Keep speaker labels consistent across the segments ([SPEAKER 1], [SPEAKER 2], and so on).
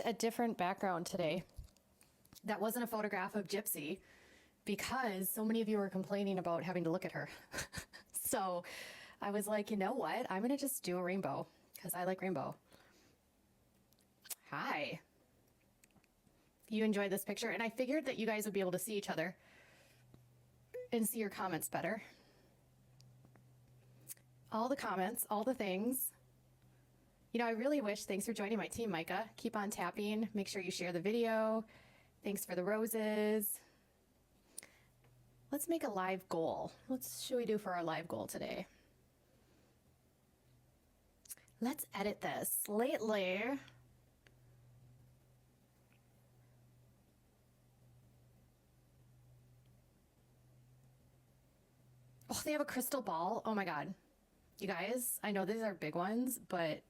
[SPEAKER 1] a different background today. That wasn't a photograph of Gypsy because so many of you were complaining about having to look at her. So I was like, you know what? I'm going to just do a rainbow because I like rainbow. Hi. You enjoyed this picture, and I figured that you guys would be able to see each other and see your comments better. All the comments, all the things. You know, I really wish, thanks for joining my team, Micah. Keep on tapping. Make sure you share the video. Thanks for the roses. Let's make a live goal. What should we do for our live goal today? Let's edit this. Lately, oh, they have a crystal ball. Oh my God. You guys, I know these are big ones, but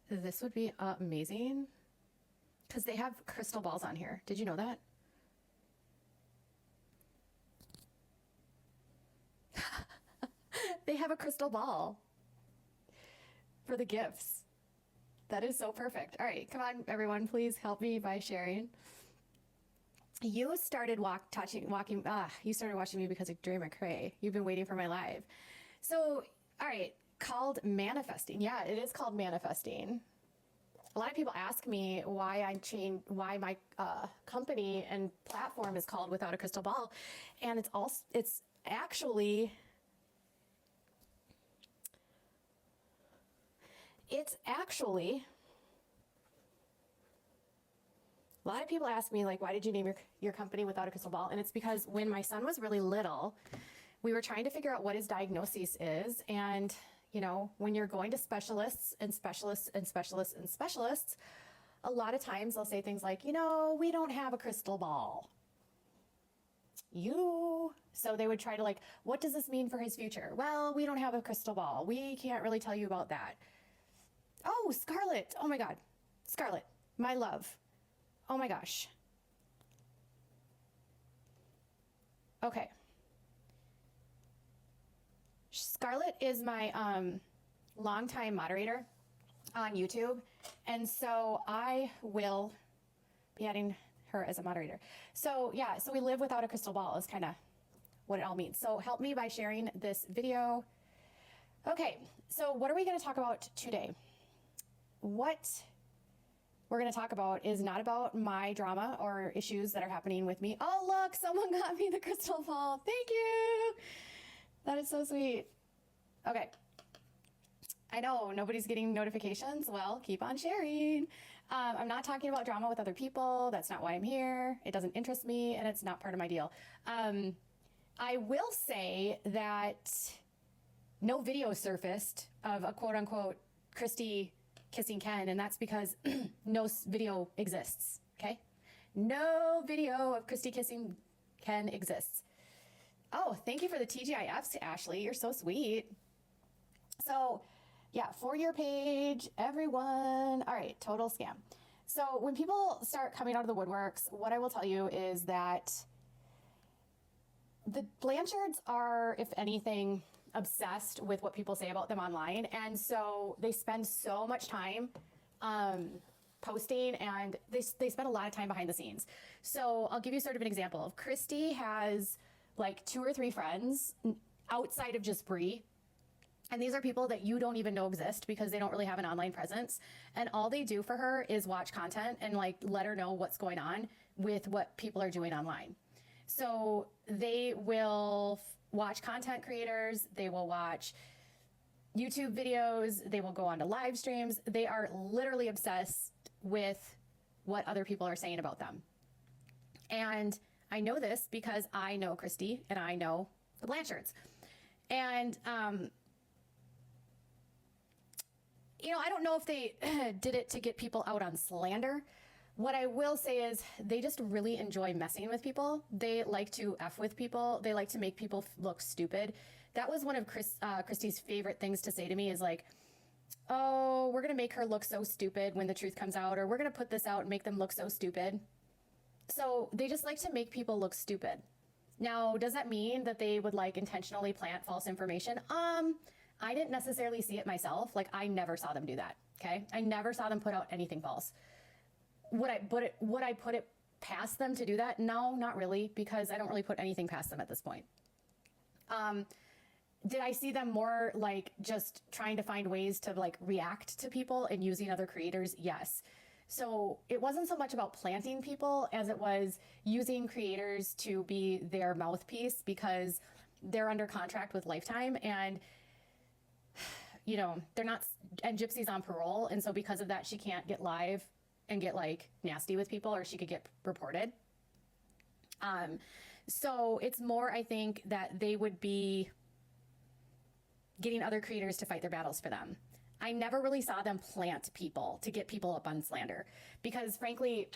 [SPEAKER 1] this would be amazing because they have crystal balls on here. Did you know that? They have a crystal ball for the gifts. That is so perfect. All right, come on, everyone, please help me by sharing. You started watching me because of Dream McCrae. You've been waiting for my live. So, all right, called manifesting. Yeah, it is called manifesting. A lot of people ask me why my company and platform is called Without a Crystal Ball, and it's actually a lot of people ask me, like, why did you name your company Without a Crystal Ball? And it's because when my son was really little, we were trying to figure out what his diagnosis is. And, you know, when you're going to specialists and specialists and specialists and specialists, a lot of times they'll say things like, you know, we don't have a crystal ball. So they would try to, like, what does this mean for his future? Well, we don't have a crystal ball. We can't really tell you about that. Oh, Scarlett. Oh my God. Scarlett, my love. Oh my gosh. Okay. Scarlett is my longtime moderator on YouTube. And so I will be adding her as a moderator. So yeah, so we live without a crystal ball is kind of what it all means. So help me by sharing this video. Okay, so what are we going to talk about today? What we're going to talk about is not about my drama or issues that are happening with me. Oh, look, someone got me the crystal ball. Thank you. That is so sweet. Okay. I know nobody's getting notifications. Well, keep on sharing. I'm not talking about drama with other people. That's not why I'm here. It doesn't interest me, and it's not part of my deal. I will say that no video surfaced of a quote-unquote Christy kissing Ken, and that's because no video exists, okay? No video of Christy kissing Ken exists. Oh, thank you for the TGIFs, Ashley. You're so sweet. So, yeah, for your page, everyone. All right, total scam. So when people start coming out of the woodworks, what I will tell you is that the Blanchards are, if anything, obsessed with what people say about them online. And so they spend so much time posting, and they spend a lot of time behind the scenes. So I'll give you sort of an example of Christy has like 2 or 3 friends outside of just Bree. And these are people that you don't even know exist because they don't really have an online presence. And all they do for her is watch content and like let her know what's going on with what people are doing online. So they will watch content creators, they will watch YouTube videos, they will go on to live streams. They are literally obsessed with what other people are saying about them. And I know this because I know Christy and I know the Blanchards. And, you know, I don't know if they did it to get people out on slander. What I will say is they just really enjoy messing with people. They like to F with people. They like to make people look stupid. That was one of Christy's favorite things to say to me is like, oh, we're going to make her look so stupid when the truth comes out, or we're going to put this out and make them look so stupid. So they just like to make people look stupid. Now, does that mean that they would like intentionally plant false information? I didn't necessarily see it myself. Like I never saw them do that. Okay. I never saw them put out anything false. Would I put it past them to do that? No, not really, because I don't really put anything past them at this point. Did I see them more like just trying to find ways to like react to people and using other creators? Yes. So it wasn't so much about planting people as it was using creators to be their mouthpiece, because they're under contract with Lifetime, and they're not, and Gypsy's on parole. And so because of that, she can't get live and get like nasty with people, or she could get reported. So it's more, I think, that they would be getting other creators to fight their battles for them. I never really saw them plant people to get people up on slander, because frankly,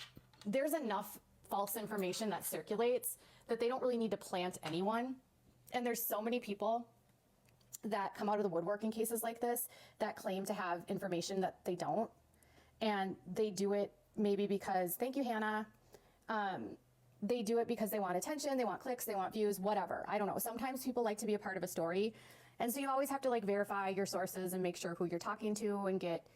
[SPEAKER 1] there's enough false information that circulates that they don't really need to plant anyone. And there's so many people that come out of the woodwork in cases like this that claim to have information that they don't. And they do it maybe because, thank you, Hannah. They do it because they want attention, they want clicks, they want views, whatever. I don't know. Sometimes people like to be a part of a story. And so you always have to like verify your sources and make sure who you're talking to, and get,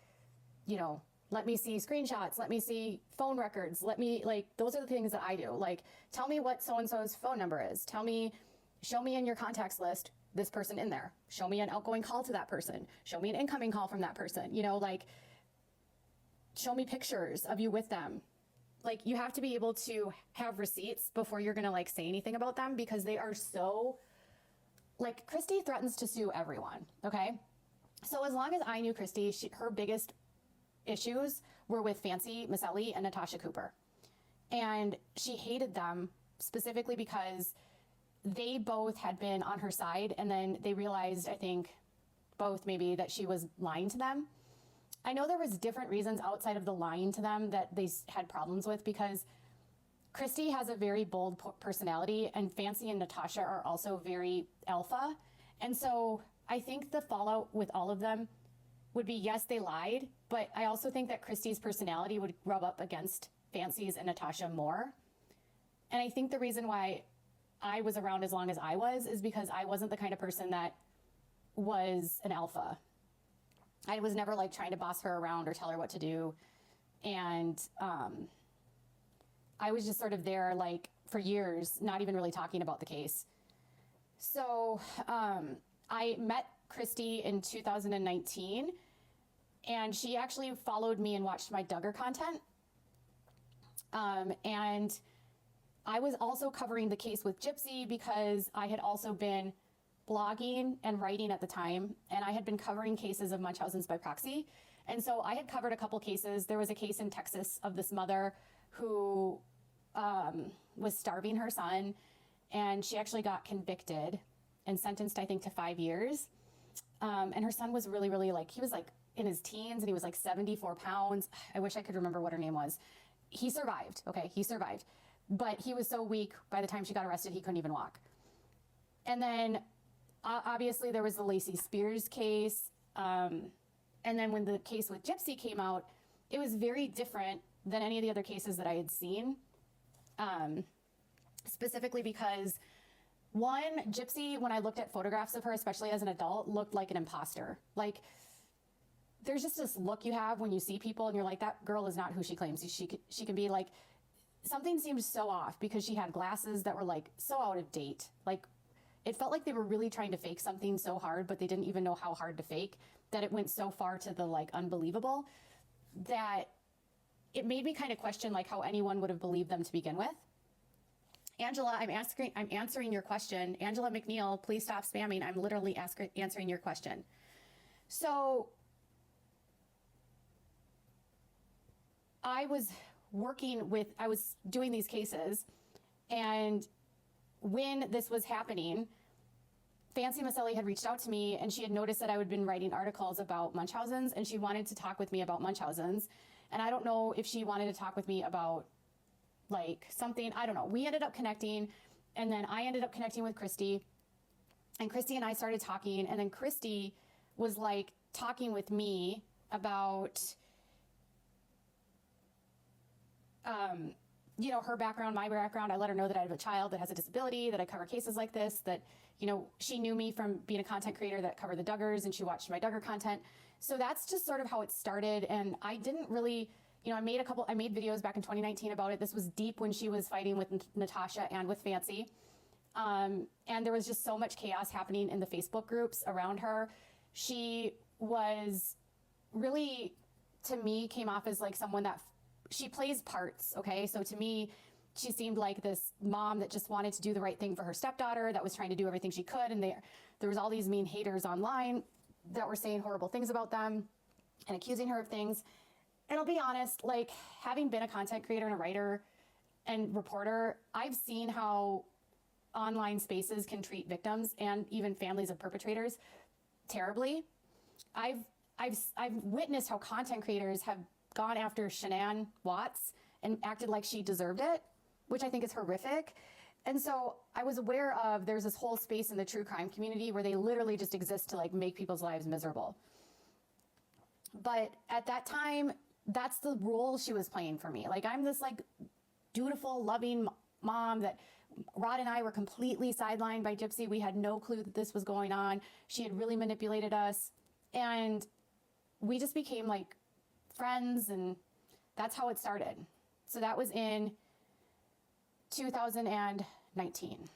[SPEAKER 1] let me see screenshots, let me see phone records, those are the things that I do. Like, tell me what so-and-so's phone number is. Show me in your contacts list this person in there. Show me an outgoing call to that person. Show me an incoming call from that person. Show me pictures of you with them. Like, you have to be able to have receipts before you're going to like say anything about them, because they are so, like, Christy threatens to sue everyone. Okay. So as long as I knew Christy, her biggest issues were with Fancy Maselli and Natasha Cooper. And she hated them specifically because they both had been on her side, and then they realized, I think both maybe, that she was lying to them. I know there was different reasons outside of the lying to them that they had problems with, because Christy has a very bold personality, and Fancy and Natasha are also very alpha. And so I think the fallout with all of them would be, yes, they lied, but I also think that Christy's personality would rub up against Fancy's and Natasha more. And I think the reason why I was around as long as I was is because I wasn't the kind of person that was an alpha. I was never like trying to boss her around or tell her what to do. And I was just sort of there like for years, not even really talking about the case. So I met Christy in 2019, and she actually followed me and watched my Duggar content. And I was also covering the case with Gypsy because I had also been blogging and writing at the time, and I had been covering cases of Munchausen's by proxy. And so I had covered a couple cases. There was a case in Texas of this mother who was starving her son, and she actually got convicted and sentenced, I think, to 5 years. And her son was really, really he was like in his teens, and he was like 74 pounds. I wish I could remember what her name was. He survived. Okay, he survived. But he was so weak by the time she got arrested, he couldn't even walk. And then obviously there was the Lacey Spears case. And then when the case with Gypsy came out, it was very different than any of the other cases that I had seen. Specifically because, one, Gypsy, when I looked at photographs of her, especially as an adult, looked like an imposter. Like, there's just this look you have when you see people and you're like, that girl is not who she claims she can be. Like, something seemed so off because she had glasses that were like so out of date. Like, it felt like they were really trying to fake something so hard, but they didn't even know how hard to fake, that it went so far to the like unbelievable that it made me kind of question like how anyone would have believed them to begin with. Angela, I'm answering your question. Angela McNeil, please stop spamming. I'm literally answering your question. So I was doing these cases, and when this was happening, Fancy Maselli had reached out to me, and she had noticed that I had been writing articles about Munchausen's, and she wanted to talk with me about Munchausen's. And I don't know if she wanted to talk with me about like something, I don't know. We ended up connecting, and then I ended up connecting with Christy, and Christy and I started talking, and then Christy was like talking with me about her background, my background. I let her know that I have a child that has a disability, that I cover cases like this, that, she knew me from being a content creator that covered the Duggars, and she watched my Duggar content. So that's just sort of how it started. And I didn't really, I made videos back in 2019 about it. This was deep when she was fighting with Natasha and with Fancy. And there was just so much chaos happening in the Facebook groups around her. She was really, to me, came off as like someone that she plays parts. Okay. So to me, she seemed like this mom that just wanted to do the right thing for her stepdaughter, that was trying to do everything she could. And there was all these mean haters online that were saying horrible things about them and accusing her of things. And I'll be honest, like, having been a content creator and a writer and reporter, I've seen how online spaces can treat victims and even families of perpetrators terribly. I've witnessed how content creators have gone after Shanann Watts and acted like she deserved it, which I think is horrific. And so I was aware of, there's this whole space in the true crime community where they literally just exist to like make people's lives miserable. But at that time, that's the role she was playing for me. Like, I'm this like dutiful, loving mom that Rod and I were completely sidelined by Gypsy. We had no clue that this was going on. She had really manipulated us. And we just became like friends, and that's how it started. So that was in 2019.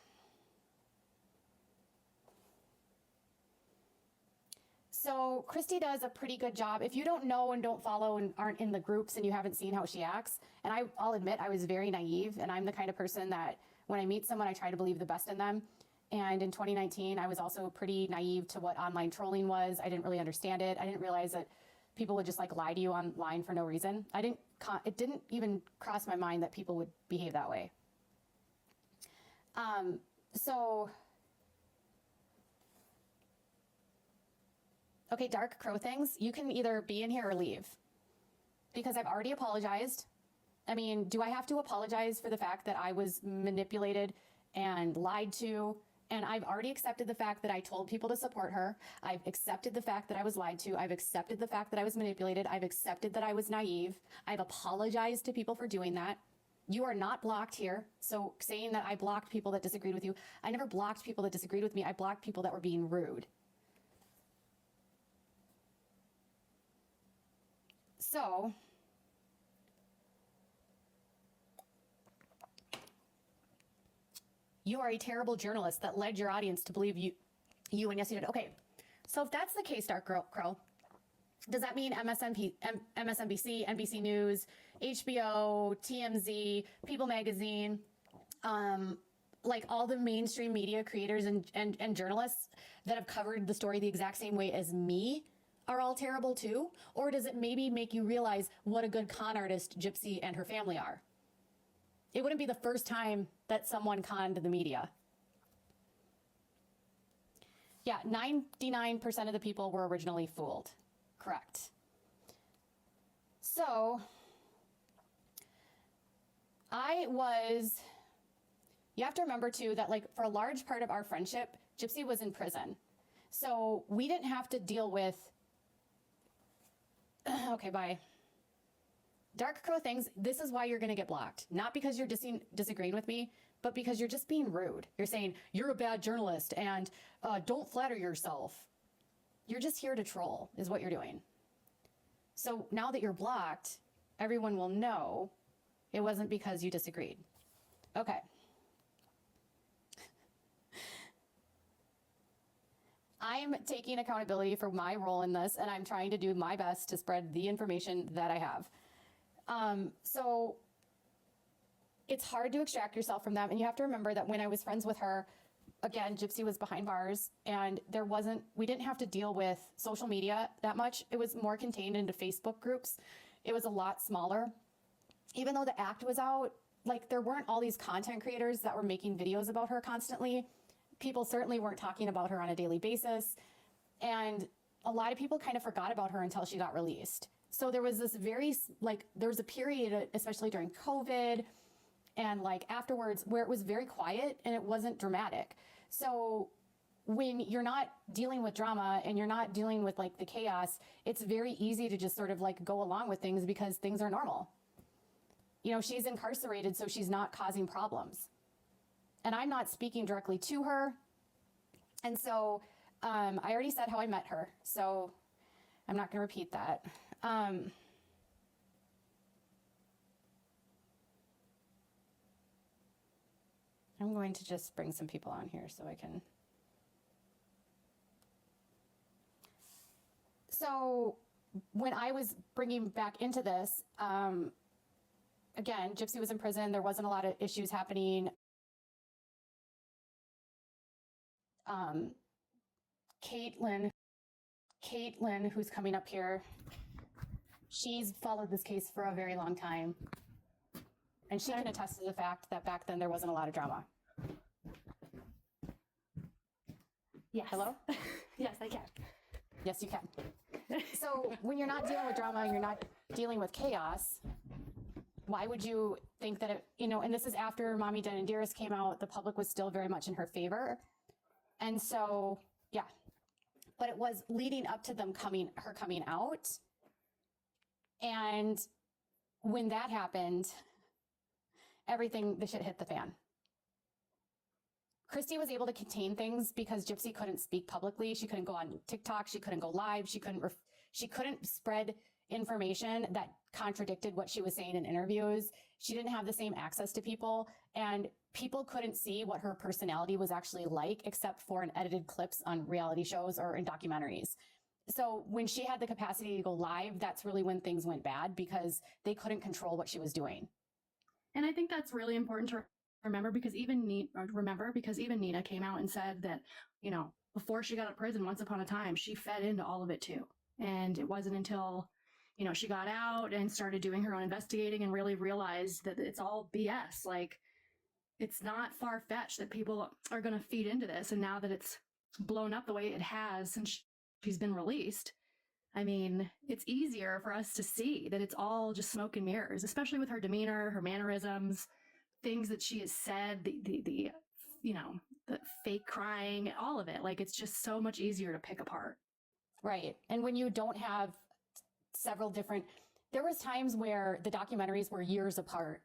[SPEAKER 1] So Christy does a pretty good job. If you don't know and don't follow and aren't in the groups and you haven't seen how she acts, and I'll admit I was very naive, and I'm the kind of person that when I meet someone, I try to believe the best in them. And in 2019, I was also pretty naive to what online trolling was. I didn't really understand it. I didn't realize that people would just like lie to you online for no reason. It didn't even cross my mind that people would behave that way. Okay, Dark Crow things, you can either be in here or leave, because I've already apologized. I mean, do I have to apologize for the fact that I was manipulated and lied to? And I've already accepted the fact that I told people to support her. I've accepted the fact that I was lied to. I've accepted the fact that I was manipulated. I've accepted that I was naive. I've apologized to people for doing that. You are not blocked here. So saying that I blocked people that disagreed with you, I never blocked people that disagreed with me. I blocked people that were being rude. So you are a terrible journalist that led your audience to believe you and yes, you did. Okay, so if that's the case, Dark Crow, does that mean MSNBC, NBC News, HBO, TMZ, People Magazine, like all the mainstream media creators and journalists that have covered the story the exact same way as me are all terrible too? Or does it maybe make you realize what a good con artist Gypsy and her family are? It wouldn't be the first time that someone conned the media. Yeah, 99% of the people were originally fooled. Correct. So you have to remember too that like for a large part of our friendship, Gypsy was in prison. So we didn't have to deal with, okay, bye. Dark Crow things, this is why you're going to get blocked. Not because you're disagreeing with me, but because you're just being rude. You're saying, you're a bad journalist and don't flatter yourself. You're just here to troll, is what you're doing. So now that you're blocked, everyone will know it wasn't because you disagreed. Okay. I'm taking accountability for my role in this, and I'm trying to do my best to spread the information that I have. So it's hard to extract yourself from them. And you have to remember that when I was friends with her, again, Gypsy was behind bars, and we didn't have to deal with social media that much. It was more contained into Facebook groups. It was a lot smaller. Even though the act was out, like there weren't all these content creators that were making videos about her constantly. People certainly weren't talking about her on a daily basis. And a lot of people kind of forgot about her until she got released. So there was this there was a period, especially during COVID and like afterwards, where it was very quiet and it wasn't dramatic. So when you're not dealing with drama and you're not dealing with like the chaos, it's very easy to just sort of like go along with things because things are normal. You know, she's incarcerated, so she's not causing problems. And I'm not speaking directly to her. And so I already said how I met her, so I'm not going to repeat that. I'm going to just bring some people on here so I can. So when I was bringing back into this, again, Gypsy was in prison. There wasn't a lot of issues happening. Caitlin, who's coming up here, she's followed this case for a very long time. And she can attest to the fact that back then there wasn't a lot of drama.
[SPEAKER 2] Yes.
[SPEAKER 1] Hello?
[SPEAKER 2] Yes, I can.
[SPEAKER 1] Yes, you can. So when you're not dealing with drama, you're not dealing with chaos, why would you think that it, and this is after Mommy Dead and Dearest came out, the public was still very much in her favor. And so, yeah, but it was leading up to her coming out. And when that happened, the shit hit the fan. Christy was able to contain things because Gypsy couldn't speak publicly. She couldn't go on TikTok. She couldn't go live. She couldn't spread information that contradicted what she was saying in interviews. She didn't have the same access to people, and people couldn't see what her personality was actually like except for in edited clips on reality shows or in documentaries. So when she had the capacity to go live, that's really when things went bad because they couldn't control what she was doing.
[SPEAKER 2] And I think that's really important to remember because even Nina came out and said that, before she got out of prison once upon a time, she fed into all of it too. And it wasn't until, she got out and started doing her own investigating and really realized that it's all BS. Like, it's not far-fetched that people are going to feed into this. And now that it's blown up the way it has since she's been released, I mean, it's easier for us to see that it's all just smoke and mirrors, especially with her demeanor, her mannerisms, things that she has said, the fake crying, all of it. Like, it's just so much easier to pick apart.
[SPEAKER 1] Right. And when you don't have there was times where the documentaries were years apart,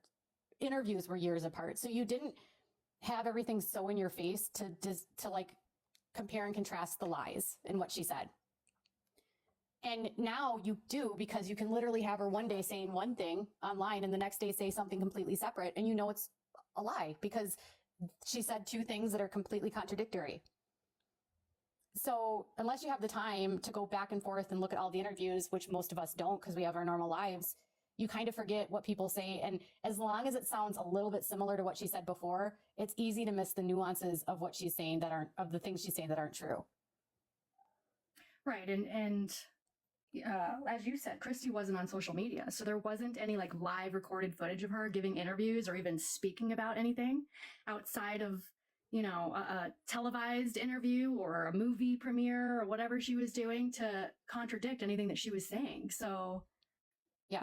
[SPEAKER 1] interviews were years apart. So you didn't have everything so in your face to like compare and contrast the lies and what she said. And now you do, because you can literally have her one day saying one thing online and the next day say something completely separate. And it's a lie because she said two things that are completely contradictory. So unless you have the time to go back and forth and look at all the interviews, which most of us don't because we have our normal lives, you kind of forget what people say. And as long as it sounds a little bit similar to what she said before, it's easy to miss the nuances of what she's saying of the things she's saying that aren't true.
[SPEAKER 2] Right. And as you said, Christy wasn't on social media. So there wasn't any like live recorded footage of her giving interviews or even speaking about anything outside of, a televised interview or a movie premiere or whatever she was doing to contradict anything that she was saying. So,
[SPEAKER 1] yeah.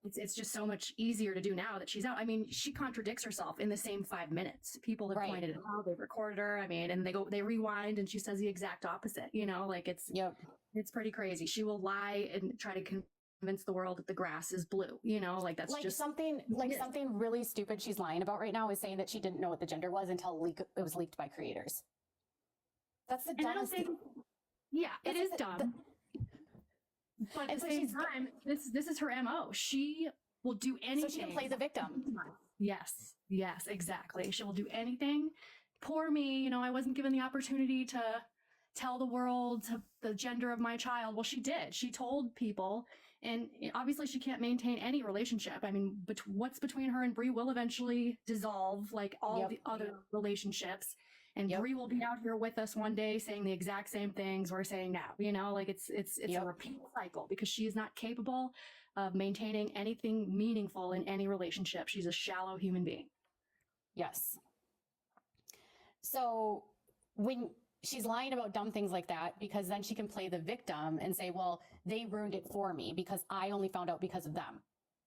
[SPEAKER 2] It's just so much easier to do now that she's out. I mean, she contradicts herself in the same 5 minutes. People have pointed it out. They've recorded her. I mean, and they rewind and she says the exact opposite, it's pretty crazy. She will lie and try to convince the world that the grass is blue, that's
[SPEAKER 1] like
[SPEAKER 2] just
[SPEAKER 1] something really stupid she's lying about right now is saying that she didn't know what the gender was until it was leaked by creators. That's the dumbest thing.
[SPEAKER 2] Yeah, it is dumb. But at the same time, this is her MO. She will do anything.
[SPEAKER 1] So she can play the victim.
[SPEAKER 2] Yes, exactly. She will do anything. Poor me, I wasn't given the opportunity to tell the world the gender of my child. Well, she did. She told people, and obviously she can't maintain any relationship. I mean, what's between her and Bree will eventually dissolve like all the other relationships. And Bree will be out here with us one day saying the exact same things we're saying now, it's a repeat cycle because she is not capable of maintaining anything meaningful in any relationship. She's a shallow human being.
[SPEAKER 1] Yes. So when she's lying about dumb things like that, because then she can play the victim and say, well, they ruined it for me because I only found out because of them.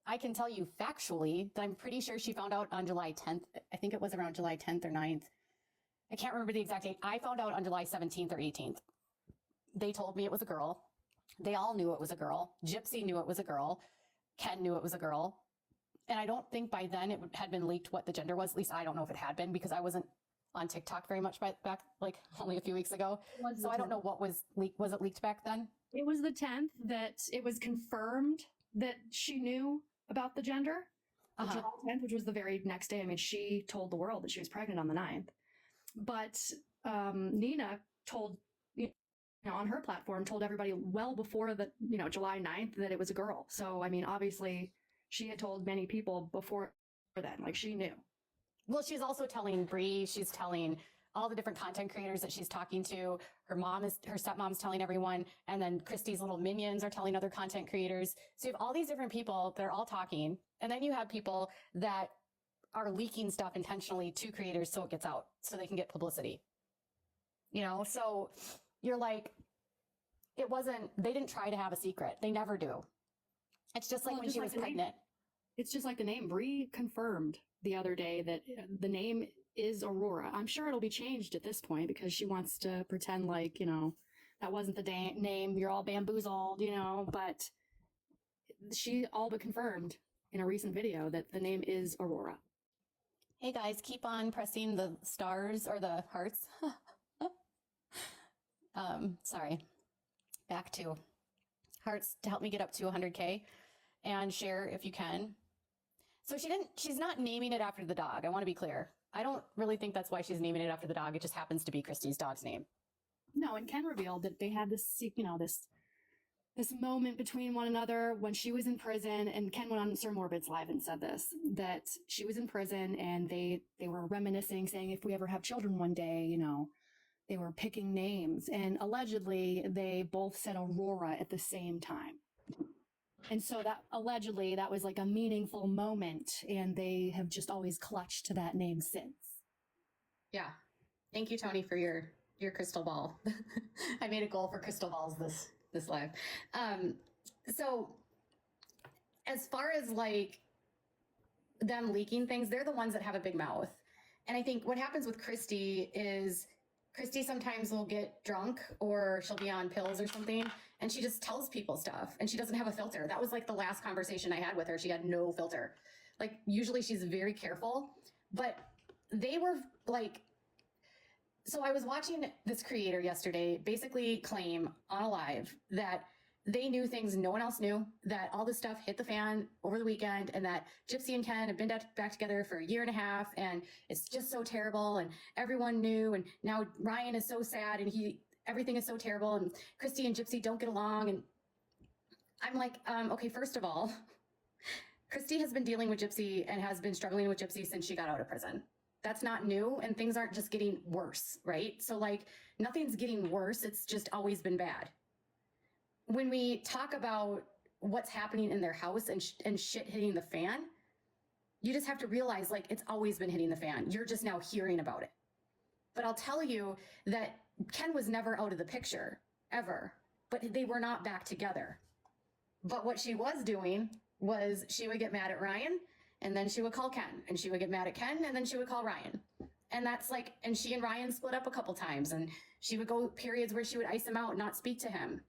[SPEAKER 1] I can tell you factually that I'm pretty sure she found out on July 10th. I think it was around July 10th or 9th. I can't remember the exact date. I found out on July 17th or 18th. They told me it was a girl. They all knew it was a girl. Gypsy knew it was a girl. Ken knew it was a girl. And I don't think by then it had been leaked what the gender was. At least I don't know if it had been because I wasn't on TikTok very much back like only a few weeks ago. So I don't know what was leaked. Was it leaked back then?
[SPEAKER 2] It was the 10th that it was confirmed that she knew about the gender. July 10th, which was the very next day. I mean, she told the world that she was pregnant on the 9th. But Nina told, you know, on her platform, told everybody well before the, you know, July 9th that it was a girl. So, I mean, obviously she had told many people before then, like she knew.
[SPEAKER 1] Well, she's also telling Bree, she's telling all the different content creators that she's talking to. Her stepmom's telling everyone. And then Christy's little minions are telling other content creators. So you have all these different people that are all talking. And then you have people that are leaking stuff intentionally to creators so it gets out, so they can get publicity. You know, so you're like, they didn't try to have a secret. They never do. It's just like when she was pregnant.
[SPEAKER 2] It's just like the name. Bree confirmed the other day that the name is Aurora. I'm sure it'll be changed at this point because she wants to pretend like, you know, that wasn't the name. You're all bamboozled, you know, but she all but confirmed in a recent video that the name is Aurora.
[SPEAKER 1] Hey guys, keep on pressing the stars or the hearts. Sorry. Back to hearts to help me get up to 100K, and share if you can. So she's not naming it after the dog. I want to be clear. I don't really think that's why she's naming it after the dog. It just happens to be Christy's dog's name.
[SPEAKER 2] No, and Ken revealed that they had this, you know, this moment between one another when she was in prison, and Ken went on Sir Morbid's live and said this, that she was in prison and they were reminiscing, saying if we ever have children one day, you know, they were picking names, and allegedly they both said Aurora at the same time. And so that allegedly that was like a meaningful moment, and they have just always clutched to that name since.
[SPEAKER 1] Yeah. Thank you, Tony, for your crystal ball. I made a goal for crystal balls this live. So as far as like them leaking things, they're the ones that have a big mouth. And I think what happens with Christy is Christy sometimes will get drunk, or she'll be on pills or something, and she just tells people stuff, and she doesn't have a filter. That was like the last conversation I had with her. She had no filter. Like usually she's very careful, but they were like, so I was watching this creator yesterday basically claim on a live that they knew things no one else knew, that all this stuff hit the fan over the weekend, and that Gypsy and Ken have been back together for a year and a half, and it's just so terrible, and everyone knew, and now Ryan is so sad, and everything is so terrible, and Christy and Gypsy don't get along. And I'm like, okay, first of all, Christy has been dealing with Gypsy and has been struggling with Gypsy since she got out of prison. That's not new, and things aren't just getting worse, right? So like nothing's getting worse. It's just always been bad. When we talk about what's happening in their house and shit hitting the fan, you just have to realize like it's always been hitting the fan. You're just now hearing about it. But I'll tell you that Ken was never out of the picture, ever. But they were not back together. But what she was doing was she would get mad at Ryan, and then she would call Ken, and she would get mad at Ken, and then she would call Ryan. And that's like, and she and Ryan split up a couple times, and she would go periods where she would ice him out and not speak to him.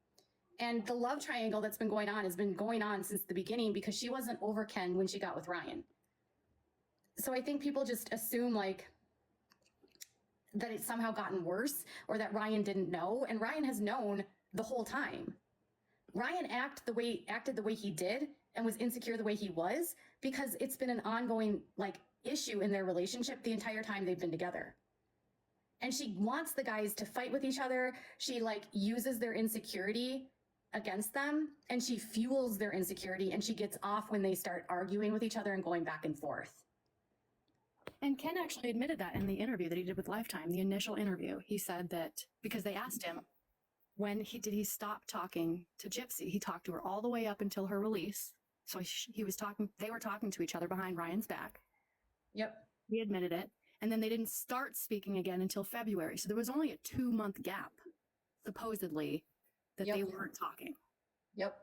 [SPEAKER 1] And the love triangle that's been going on has been going on since the beginning, because she wasn't over Ken when she got with Ryan. So I think people just assume like that it's somehow gotten worse, or that Ryan didn't know, and Ryan has known the whole time. Ryan acted the way he did and was insecure the way he was because it's been an ongoing like issue in their relationship the entire time they've been together. And she wants the guys to fight with each other. She like uses their insecurity against them, and she fuels their insecurity, and she gets off when they start arguing with each other and going back and forth.
[SPEAKER 2] And Ken actually admitted that in the interview that he did with Lifetime, the initial interview. He said that because they asked him, when did he stop talking to Gypsy? He talked to her all the way up until her release. So they were talking to each other behind Ryan's back.
[SPEAKER 1] Yep.
[SPEAKER 2] He admitted it. And then they didn't start speaking again until February. So there was only a 2-month gap, supposedly, that they weren't talking.
[SPEAKER 1] Yep.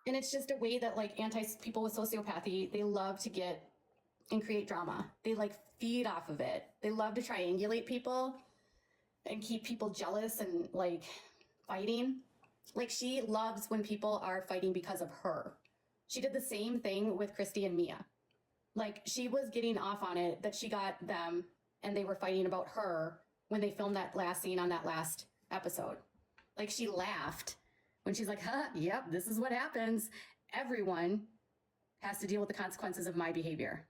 [SPEAKER 1] And it's just a way that like people with sociopathy, they love to get and create drama. They like feed off of it. They love to triangulate people and keep people jealous and like fighting. Like she loves when people are fighting because of her. She did the same thing with Christy and Mia. Like she was getting off on it that she got them and they were fighting about her when they filmed that last scene on that last episode. Like she laughed when she's like, yep, this is what happens. Everyone has to deal with the consequences of my behavior.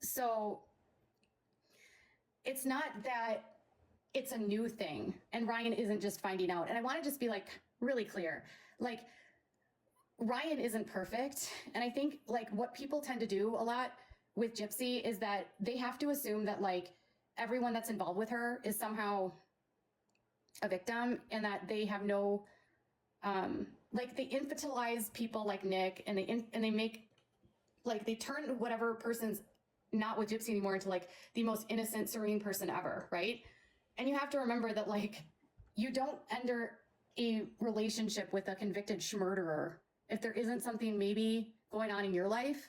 [SPEAKER 1] So it's not that it's a new thing and Ryan isn't just finding out. And I want to just be like really clear, like Ryan isn't perfect. And I think like what people tend to do a lot with Gypsy is that they have to assume that like everyone that's involved with her is somehow a victim and that they have no, like they infantilize people like Nick and they make, like they turn whatever person's not with Gypsy anymore into like the most innocent, serene person ever, right? And you have to remember that like you don't enter a relationship with a convicted murderer if there isn't something maybe going on in your life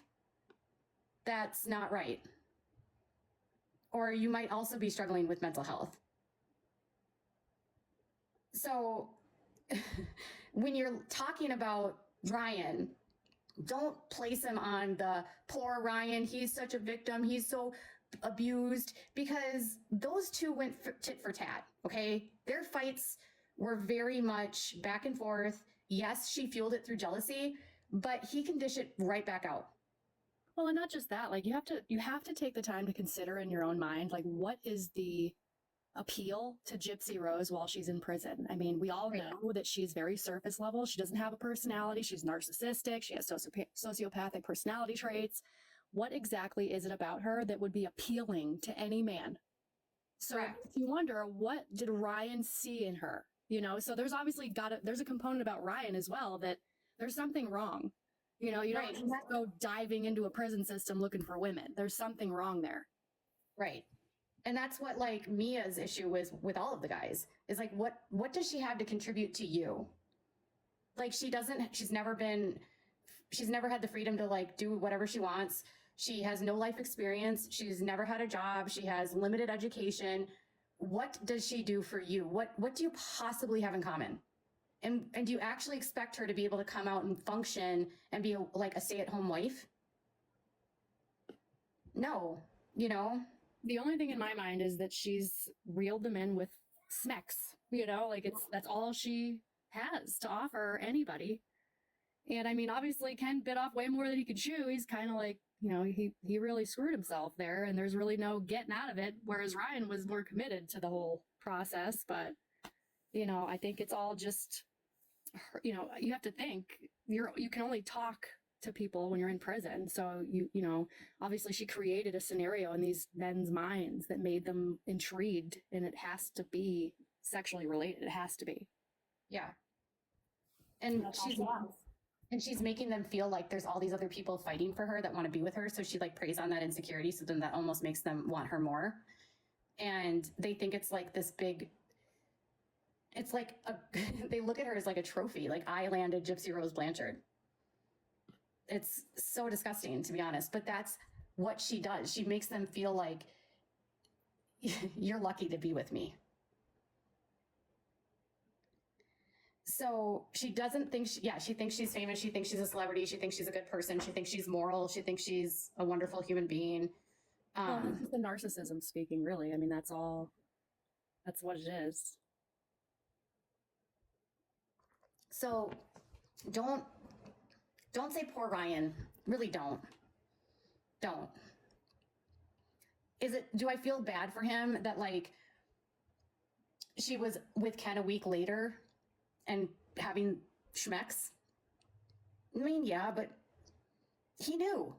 [SPEAKER 1] that's not right. Or you might also be struggling with mental health. So when you're talking about Ryan, don't place him on the poor Ryan. He's such a victim. He's so abused, because those two went tit for tat. Okay. Their fights were very much back and forth. Yes, she fueled it through jealousy, but he can dish it right back out.
[SPEAKER 2] Well, and not just that, like you have to take the time to consider in your own mind, like what is the appeal to Gypsy Rose while she's in prison. I mean, we all know that she's very surface level. She doesn't have a personality. She's narcissistic. She has sociopathic personality traits. What exactly is it about her that would be appealing to any man? So if you wonder, what did Ryan see in her? You know, so there's obviously there's a component about Ryan as well that there's something wrong. You know, you don't just go diving into a prison system looking for women. There's something wrong there.
[SPEAKER 1] Right. And that's what like Mia's issue was with all of the guys is like, what does she have to contribute to you? Like she's never had the freedom to like do whatever she wants. She has no life experience. She's never had a job. She has limited education. What does she do for you? What do you possibly have in common? And do you actually expect her to be able to come out and function and be like a stay-at-home wife? No, you know?
[SPEAKER 2] The only thing in my mind is that she's reeled them in with smecks, you know, like that's all she has to offer anybody. And I mean, obviously Ken bit off way more than he could chew. He's kind of like, you know, he really screwed himself there and there's really no getting out of it. Whereas Ryan was more committed to the whole process. But, you know, I think it's all just, you know, you have to think you can only talk to people when you're in prison. So you know, obviously she created a scenario in these men's minds that made them intrigued, and it has to be sexually related. It has to be.
[SPEAKER 1] Yeah. And she's making them feel like there's all these other people fighting for her that want to be with her. So she like preys on that insecurity. So then that almost makes them want her more. And they think it's like this big, it's like they look at her as like a trophy. Like I landed Gypsy Rose Blanchard. It's so disgusting, to be honest, but that's what she does. She makes them feel like you're lucky to be with me. So she doesn't think, she thinks she's famous. She thinks she's a celebrity. She thinks she's a good person. She thinks she's moral. She thinks she's a wonderful human being.
[SPEAKER 2] Well, this is the narcissism speaking, really. I mean, that's what it is.
[SPEAKER 1] So don't say poor Ryan. Really don't. Do I feel bad for him that like she was with Ken a week later and having schmecks? I mean, yeah, but he knew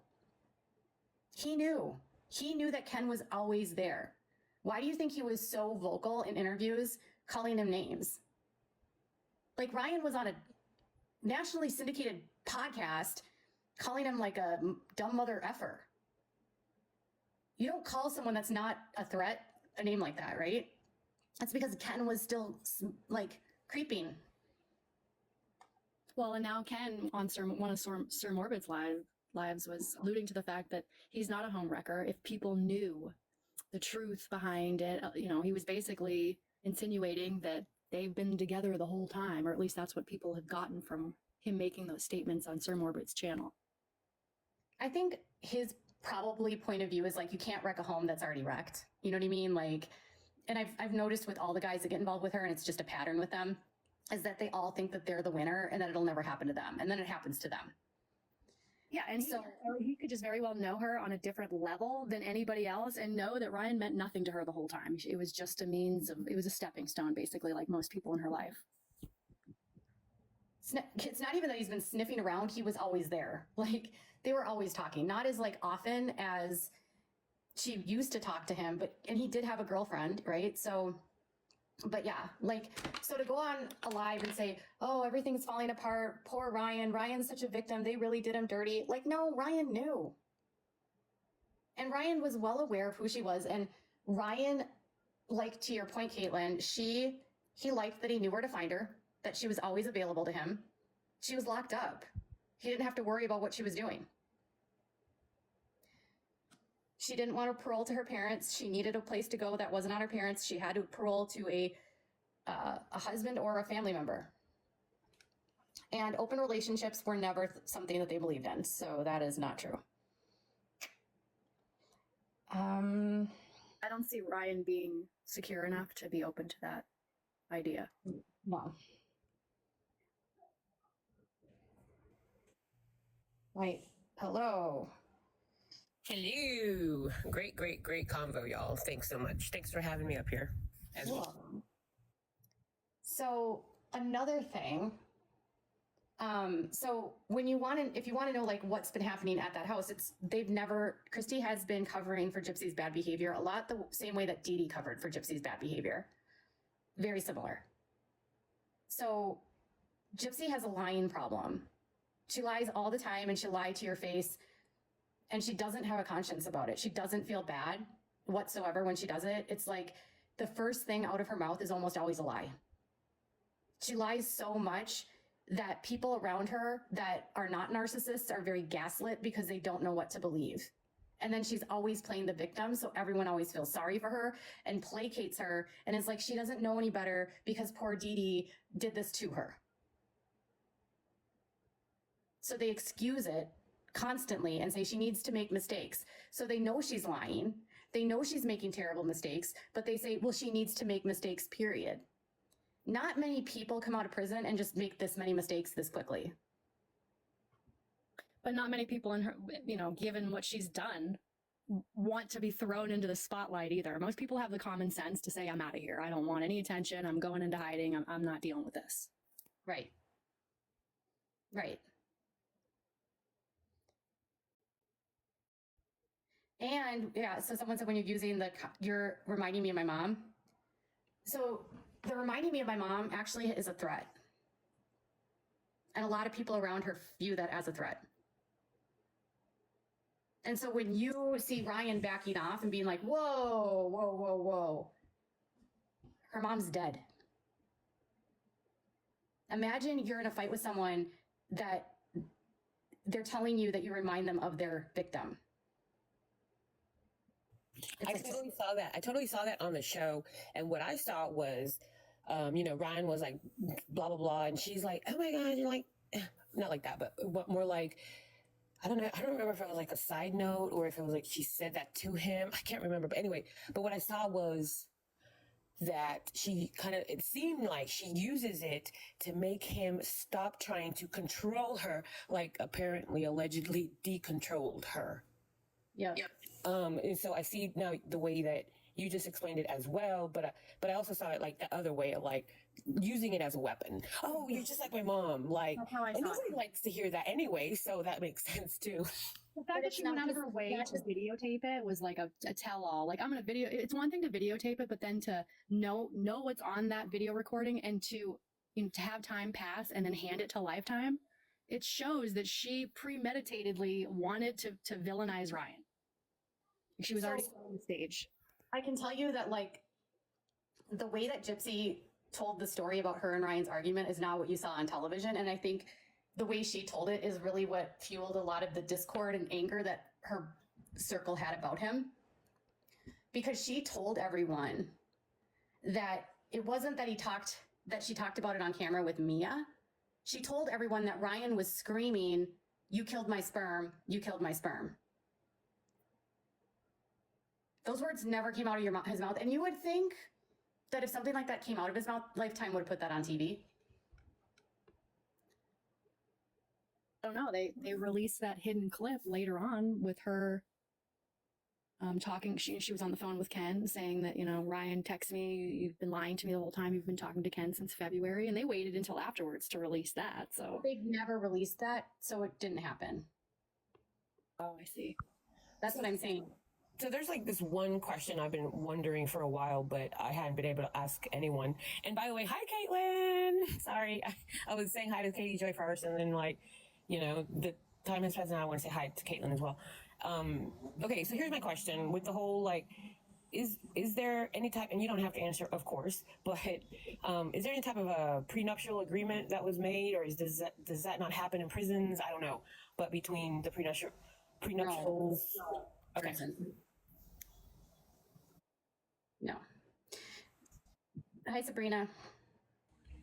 [SPEAKER 1] that Ken was always there. Why do you think he was so vocal in interviews calling him names? Like Ryan was on a nationally syndicated podcast calling him like a dumb mother effer. You don't call someone that's not a threat a name like that, right? That's because Ken was still like creeping.
[SPEAKER 2] Well, and now Ken on one of Sir Morbid's lives was alluding to the fact that he's not a home wrecker. If people knew the truth behind it, you know, he was basically insinuating that they've been together the whole time, or at least that's what people have gotten from him making those statements on Sir Morbid's channel.
[SPEAKER 1] I think his probably point of view is like, you can't wreck a home that's already wrecked. You know what I mean? Like, and I've noticed with all the guys that get involved with her, and it's just a pattern with them, is that they all think that they're the winner and that it'll never happen to them. And then it happens to them.
[SPEAKER 2] Yeah, and so he could just very well know her on a different level than anybody else and know that Ryan meant nothing to her the whole time. It was just a means of, it was a stepping stone, basically, like most people in her life.
[SPEAKER 1] It's not even that he's been sniffing around. He was always there. Like, they were always talking, not as like often as she used to talk to him, and he did have a girlfriend, right? So, but yeah, like, so to go on a live and say, oh, everything's falling apart, poor Ryan, Ryan's such a victim, they really did him dirty. Like, no, Ryan knew. And Ryan was well aware of who she was. And Ryan, like, to your point, Caitlin, he liked that he knew where to find her, that she was always available to him. She was locked up. He didn't have to worry about what she was doing. She didn't want to parole to her parents. She needed a place to go that wasn't on her parents. She had to parole to a husband or a family member. And open relationships were never something that they believed in. So that is not true.
[SPEAKER 2] I don't see Ryan being secure enough to be open to that idea.
[SPEAKER 1] No. Right. Hello.
[SPEAKER 3] Hello. Great convo, y'all. Thanks so much. Thanks for having me up here as well.
[SPEAKER 1] So another thing, so if you want to know like what's been happening at that house, Christy has been covering for Gypsy's bad behavior a lot the same way that Dee Dee covered for Gypsy's bad behavior. Very similar. So Gypsy has a lying problem. She lies all the time and she'll lie to your face, and she doesn't have a conscience about it. She doesn't feel bad whatsoever when she does it. It's like the first thing out of her mouth is almost always a lie. She lies so much that people around her that are not narcissists are very gaslit because they don't know what to believe. And then she's always playing the victim, so everyone always feels sorry for her and placates her, and it's like she doesn't know any better because poor Dee Dee did this to her. So they excuse it constantly and say she needs to make mistakes. So they know she's lying. They know she's making terrible mistakes, but they say, well, she needs to make mistakes, period. Not many people come out of prison and just make this many mistakes this quickly.
[SPEAKER 2] But not many people in her, given what she's done, want to be thrown into the spotlight either. Most people have the common sense to say, I'm out of here. I don't want any attention. I'm going into hiding. I'm not dealing with this.
[SPEAKER 1] Right. Right. And yeah, so someone said when you're reminding me of my mom. So the reminding me of my mom actually is a threat. And a lot of people around her view that as a threat. And so when you see Ryan backing off and being like, whoa, whoa, whoa, whoa, her mom's dead. Imagine you're in a fight with someone that they're telling you that you remind them of their victim.
[SPEAKER 3] I totally saw that on the show. And what I saw was, Ryan was like, blah, blah, blah. And she's like, oh my God, you're like, not like that, but more like, I don't know. I don't remember if it was like a side note or if it was like she said that to him. I can't remember. But anyway, but what I saw was that it seemed like she uses it to make him stop trying to control her, like apparently, allegedly decontrolled her.
[SPEAKER 2] Yeah.
[SPEAKER 3] And so I see now the way that you just explained it as well, but I also saw it like the other way of like using it as a weapon. Oh, you're just like my mom. Like,
[SPEAKER 2] That's how I
[SPEAKER 3] and
[SPEAKER 2] saw
[SPEAKER 3] nobody
[SPEAKER 2] it.
[SPEAKER 3] likes to hear that anyway, so that makes sense too.
[SPEAKER 2] The fact that she went out of her way to videotape it was like a tell-all. Like, I'm going to video. It's one thing to videotape it, but then to know what's on that video recording and to have time pass and then hand it to Lifetime, it shows that she premeditatedly wanted to villainize Ryan. She was already on the stage.
[SPEAKER 1] I can tell you that like the way that Gypsy told the story about her and Ryan's argument is not what you saw on television. And I think the way she told it is really what fueled a lot of the discord and anger that her circle had about him. Because she told everyone that it wasn't that she talked about it on camera with Mia. She told everyone that Ryan was screaming, "You killed my sperm, you killed my sperm." Those words never came out of his mouth. And you would think that if something like that came out of his mouth, Lifetime would have put that on TV.
[SPEAKER 2] I don't know. They released that hidden clip later on with her talking. She was on the phone with Ken saying that, you know, Ryan texted me, you've been lying to me the whole time. You've been talking to Ken since February, and they waited until afterwards to release that. So
[SPEAKER 1] They've never released that, so it didn't happen.
[SPEAKER 2] oh, I see.
[SPEAKER 1] That's what I'm saying.
[SPEAKER 3] So there's like this one question I've been wondering for a while, but I hadn't been able to ask anyone. And by the way, hi, Caitlin. Sorry. I was saying hi to Katie Joy first, and then like, you know, the time has passed and I want to say hi to Caitlin as well. Okay, so here's my question with the whole like, is there any type, and you don't have to answer, of course, but is there any type of a prenuptial agreement that was made, or does that not happen in prisons? I don't know, but between the prenuptials, okay.
[SPEAKER 1] No. Hi, Sabrina.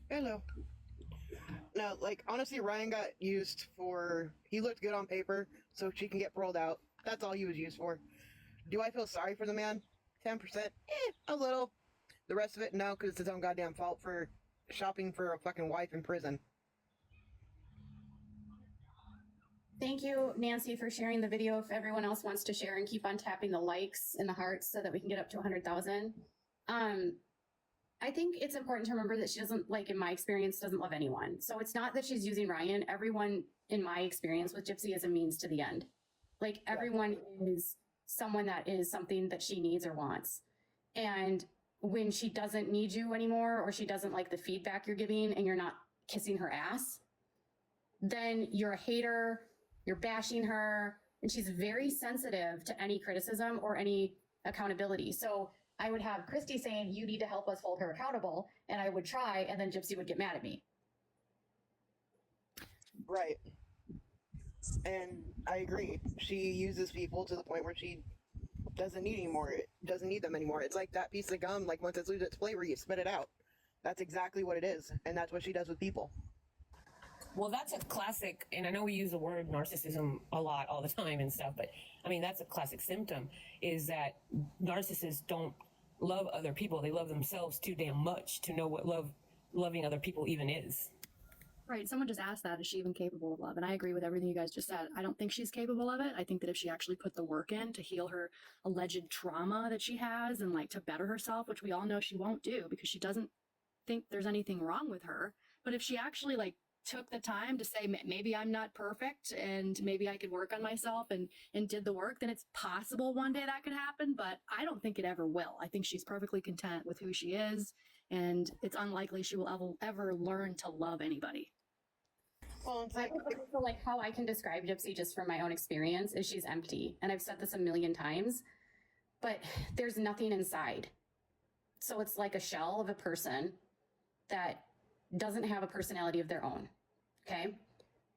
[SPEAKER 4] Hello. No, like, honestly, Ryan got used for, he looked good on paper, so she can get paroled out. That's all he was used for. Do I feel sorry for the man? 10%? A little. The rest of it, no, because it's his own goddamn fault for shopping for a fucking wife in prison.
[SPEAKER 1] Thank you, Nancy, for sharing the video. If everyone else wants to share and keep on tapping the likes and the hearts so that we can get up to 100,000. I think it's important to remember that she doesn't, like in my experience, doesn't love anyone. So it's not that she's using Ryan. Everyone in my experience with Gypsy is a means to the end. Like everyone is someone that is something that she needs or wants. And when she doesn't need you anymore, or she doesn't like the feedback you're giving and you're not kissing her ass, then you're a hater, you're bashing her, and she's very sensitive to any criticism or any accountability. So I would have Christy saying, you need to help us hold her accountable, and I would try, and then Gypsy would get mad at me.
[SPEAKER 4] Right. And I agree. She uses people to the point where she doesn't need anymore. Doesn't need them anymore. It's like that piece of gum, like once it's loses its flavor, you spit it out. That's exactly what it is, and that's what she does with people.
[SPEAKER 3] Well, that's a classic, and I know we use the word narcissism a lot all the time and stuff, but I mean, that's a classic symptom, is that narcissists don't love other people. They love themselves too damn much to know what loving other people even is.
[SPEAKER 2] Right. Someone just asked that, is she even capable of love? And I agree with everything you guys just said. I don't think she's capable of it. I think that if she actually put the work in to heal her alleged trauma that she has and like to better herself, which we all know she won't do because she doesn't think there's anything wrong with her. But if she actually like took the time to say, maybe I'm not perfect and maybe I could work on myself and did the work, then it's possible one day that could happen. But I don't think it ever will. I think she's perfectly content with who she is, and it's unlikely she will ever learn to love anybody.
[SPEAKER 4] Well, it's like,
[SPEAKER 1] So like how I can describe Gypsy just from my own experience is she's empty. And I've said this a million times, but there's nothing inside. So it's like a shell of a person that doesn't have a personality of their own. Okay.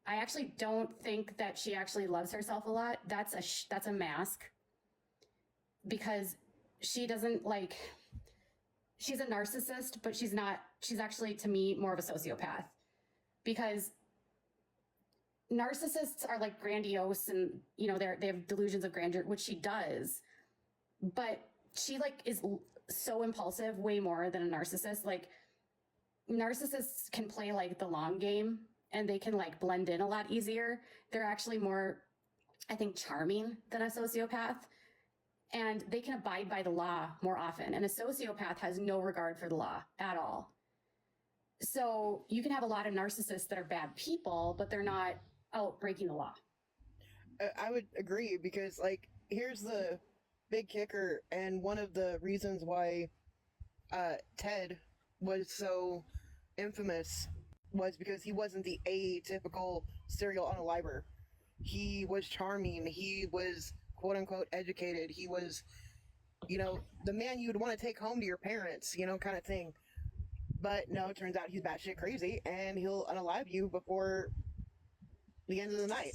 [SPEAKER 1] I actually don't think that she actually loves herself a lot. That's a mask, because she doesn't like, she's a narcissist, but she's actually, to me, more of a sociopath, because narcissists are like grandiose and, you know, they have delusions of grandeur, which she does, but she like is so impulsive, way more than a narcissist. Like narcissists can play like the long game and they can like blend in a lot easier. They're actually more, I think, charming than a sociopath, and they can abide by the law more often. And a sociopath has no regard for the law at all. So you can have a lot of narcissists that are bad people, but they're not out breaking the law.
[SPEAKER 4] I would agree, because like, here's the big kicker, and one of the reasons why Ted was so infamous was because he wasn't the atypical serial unaliver. He was charming. He was quote unquote educated. He was, you know, the man you'd want to take home to your parents, you know, kind of thing. But no, it turns out he's batshit crazy, and he'll unalive you before the end of the night.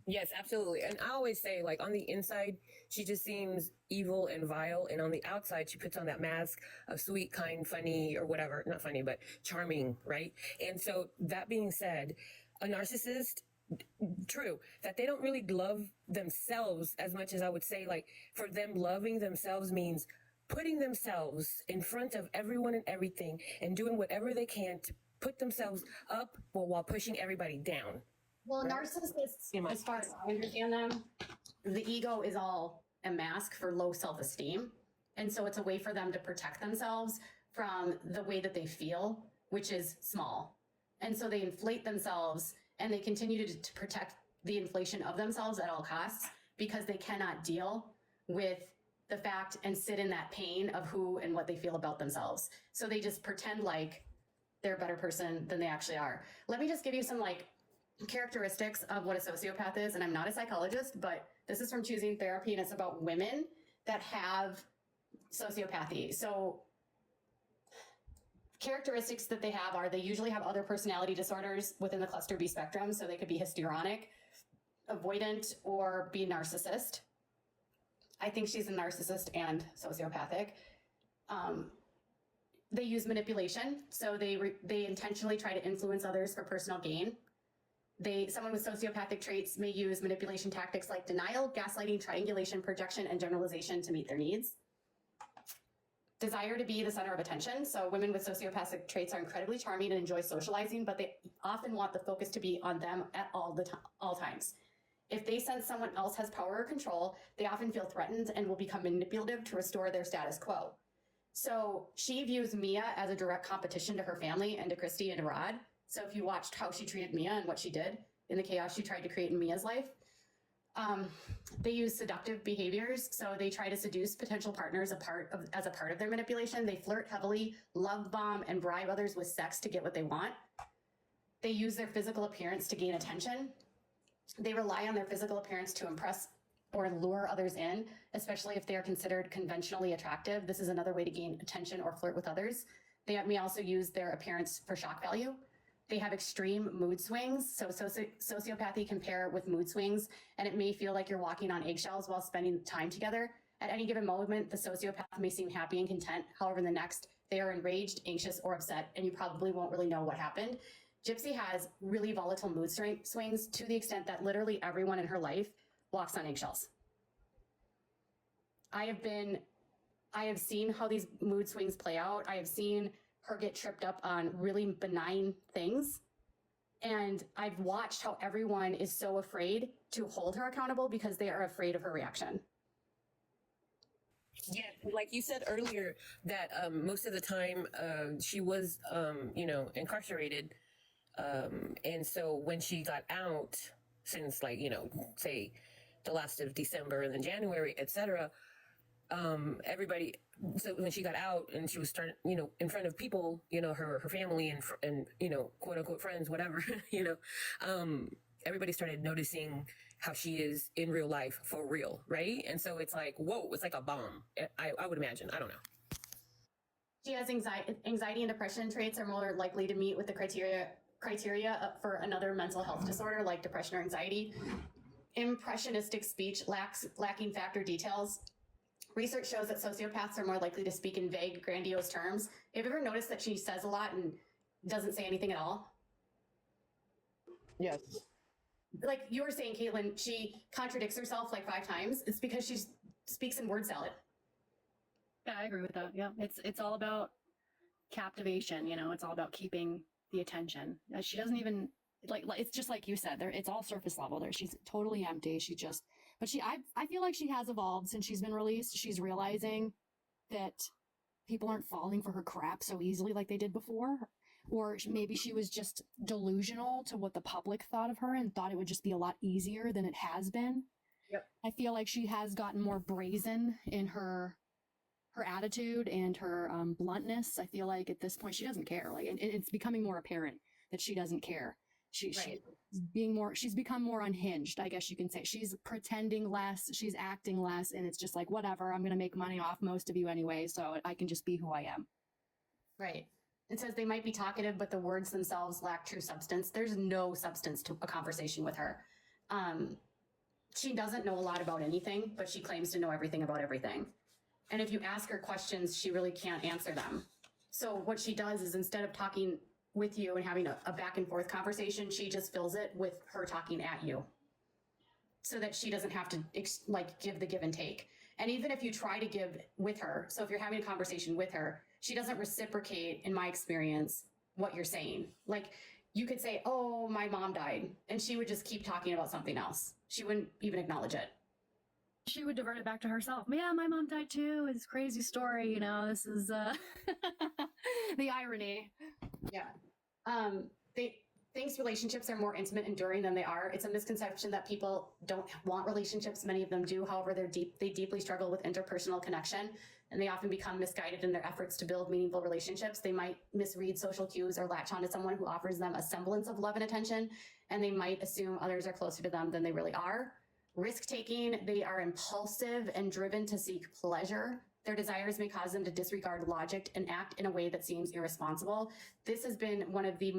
[SPEAKER 3] Yes, absolutely. And I always say, like, on the inside, she just seems evil and vile. And on the outside, she puts on that mask of sweet, kind, funny, or whatever. Not funny, but charming, right? And so that being said, a narcissist, true, that they don't really love themselves as much as I would say, like, for them, loving themselves means putting themselves in front of everyone and everything and doing whatever they can to put themselves up while pushing everybody down.
[SPEAKER 1] Well,
[SPEAKER 3] Right.
[SPEAKER 1] narcissists,
[SPEAKER 3] In my-
[SPEAKER 1] as far as I understand them, the ego is all a mask for low self-esteem. And so it's a way for them to protect themselves from the way that they feel, which is small. And so they inflate themselves and they continue to protect the inflation of themselves at all costs because they cannot deal with the fact and sit in that pain of who and what they feel about themselves. So they just pretend like they're a better person than they actually are. Let me just give you some like characteristics of what a sociopath is. And I'm not a psychologist, but this is from Choosing Therapy, and it's about women that have sociopathy. So characteristics that they have are they usually have other personality disorders within the cluster B spectrum. So they could be histrionic, avoidant, or be narcissist. I think she's a narcissist and sociopathic. They use manipulation. So they intentionally try to influence others for personal gain. Someone with sociopathic traits may use manipulation tactics like denial, gaslighting, triangulation, projection, and generalization to meet their needs. Desire to be the center of attention. So women with sociopathic traits are incredibly charming and enjoy socializing, but they often want the focus to be on them at all times. If they sense someone else has power or control, they often feel threatened and will become manipulative to restore their status quo. So she views Mia as a direct competition to her family and to Christy and to Rod. So if you watched how she treated Mia and what she did in the chaos she tried to create in Mia's life, they use seductive behaviors. So they try to seduce potential partners as a part of their manipulation. They flirt heavily, love bomb, and bribe others with sex to get what they want. They use their physical appearance to gain attention. They rely on their physical appearance to impress or lure others in, especially if they are considered conventionally attractive. This is another way to gain attention or flirt with others. They may also use their appearance for shock value. They have extreme mood swings. So sociopathy can pair with mood swings, and it may feel like you're walking on eggshells while spending time together. At any given moment, the sociopath may seem happy and content. However, the next, they are enraged, anxious, or upset, and you probably won't really know what happened. Gypsy has really volatile mood swings to the extent that literally everyone in her life walks on eggshells. I have seen how these mood swings play out. I have seen her get tripped up on really benign things. And I've watched how everyone is so afraid to hold her accountable because they are afraid of her reaction.
[SPEAKER 3] Yeah, like you said earlier, that most of the time she was, incarcerated. And so when she got out, since like, say the last of December and then January, etc., everybody, so when she got out and she was starting, in front of people, her family and, quote unquote friends, whatever, everybody started noticing how she is in real life for real. Right. And so it's like, whoa, it's like a bomb. I would imagine. I don't know.
[SPEAKER 1] She has anxiety and depression traits are more likely to meet with the criteria for another mental health disorder like depression or anxiety. Impressionistic speech lacking factor details. Research shows that sociopaths are more likely to speak in vague, grandiose terms. Have you ever noticed that she says a lot and doesn't say anything at all?
[SPEAKER 4] Yes.
[SPEAKER 1] Like you were saying, Caitlin, she contradicts herself like 5 times. It's because she speaks in word salad.
[SPEAKER 2] Yeah, I agree with that. Yeah, it's all about captivation. It's all about keeping the attention. She doesn't even like it's just like you said. It's all surface level. There, she's totally empty. But I feel like she has evolved since she's been released. She's realizing that people aren't falling for her crap so easily like they did before. Or maybe she was just delusional to what the public thought of her and thought it would just be a lot easier than it has been.
[SPEAKER 1] Yep.
[SPEAKER 2] I feel like she has gotten more brazen in her attitude and her bluntness. I feel like at this point she doesn't care. Like, and it's becoming more apparent that she doesn't care. She's become more unhinged, I guess you can say. She's pretending less, she's acting less, and it's just like, whatever, I'm going to make money off most of you anyway, so I can just be who I am.
[SPEAKER 1] Right. It says they might be talkative, but the words themselves lack true substance. There's no substance to a conversation with her. She doesn't know a lot about anything, but she claims to know everything about everything. And if you ask her questions, she really can't answer them. So what she does is instead of talking with you and having a back and forth conversation, she just fills it with her talking at you so that she doesn't have to give the give and take. And even if you try to give with her, so if you're having a conversation with her, she doesn't reciprocate, in my experience, what you're saying. Like you could say, oh, my mom died. And she would just keep talking about something else. She wouldn't even acknowledge it.
[SPEAKER 2] She would divert it back to herself. Yeah, my mom died too. It's a crazy story. You know, this is the irony.
[SPEAKER 1] Yeah. They thinks relationships are more intimate, enduring than they are. It's a misconception that people don't want relationships. Many of them do. However, they deeply struggle with interpersonal connection, and they often become misguided in their efforts to build meaningful relationships. They might misread social cues or latch onto someone who offers them a semblance of love and attention, and they might assume others are closer to them than they really are. Risk-taking, they are impulsive and driven to seek pleasure. Their desires may cause them to disregard logic and act in a way that seems irresponsible. This has been one of the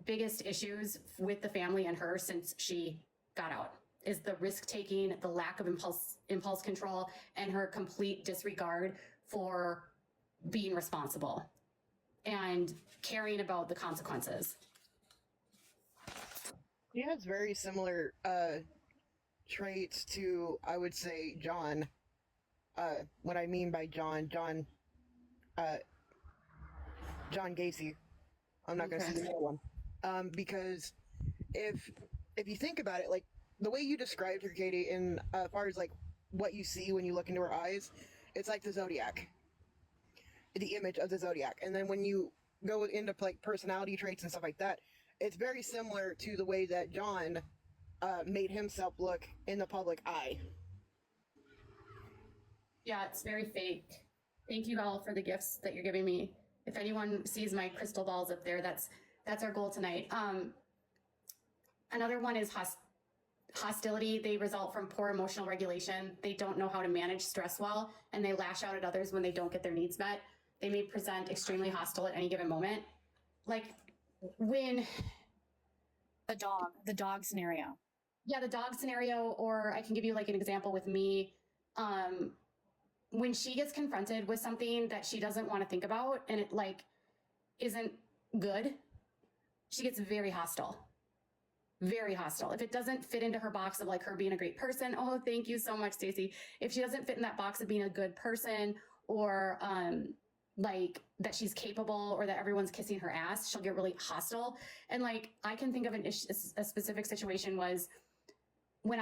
[SPEAKER 1] biggest issues with the family and her since she got out, is the risk-taking, the lack of impulse control, and her complete disregard for being responsible and caring about the consequences.
[SPEAKER 4] He has very similar traits to, I would say, John. What I mean by John Gacy. I'm not going to say the other one. Because if you think about it, like the way you described her, Katie, in as far as like what you see when you look into her eyes, it's like the Zodiac, the image of the Zodiac. And then when you go into like personality traits and stuff like that, it's very similar to the way that John made himself look in the public eye.
[SPEAKER 1] Yeah, it's very fake. Thank you all for the gifts that you're giving me. If anyone sees my crystal balls up there, that's our goal tonight. Another one is hostility. They result from poor emotional regulation. They don't know how to manage stress well, and they lash out at others when they don't get their needs met. They may present extremely hostile at any given moment. Like when
[SPEAKER 2] The dog scenario.
[SPEAKER 1] Yeah, the dog scenario, or I can give you like an example with me. When she gets confronted with something that she doesn't want to think about and it like isn't good, she gets very hostile. Very hostile. If it doesn't fit into her box of like her being a great person, oh, thank you so much, Stacey. If she doesn't fit in that box of being a good person, or like that she's capable, or that everyone's kissing her ass, she'll get really hostile. And like I can think of a specific situation was when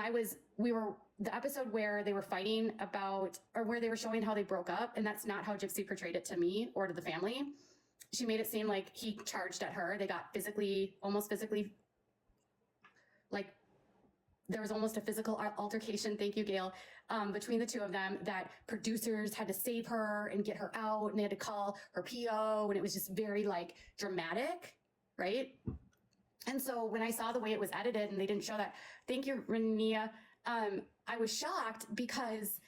[SPEAKER 1] the episode where they were fighting about, or where they were showing how they broke up, and that's not how Gypsy portrayed it to me or to the family. She made it seem like he charged at her. They got almost physically, like there was almost a physical altercation, thank you, Gail, between the two of them, that producers had to save her and get her out, and they had to call her PO, and it was just very like dramatic, right? And so when I saw the way it was edited and they didn't show that, thank you, Renia, I was shocked because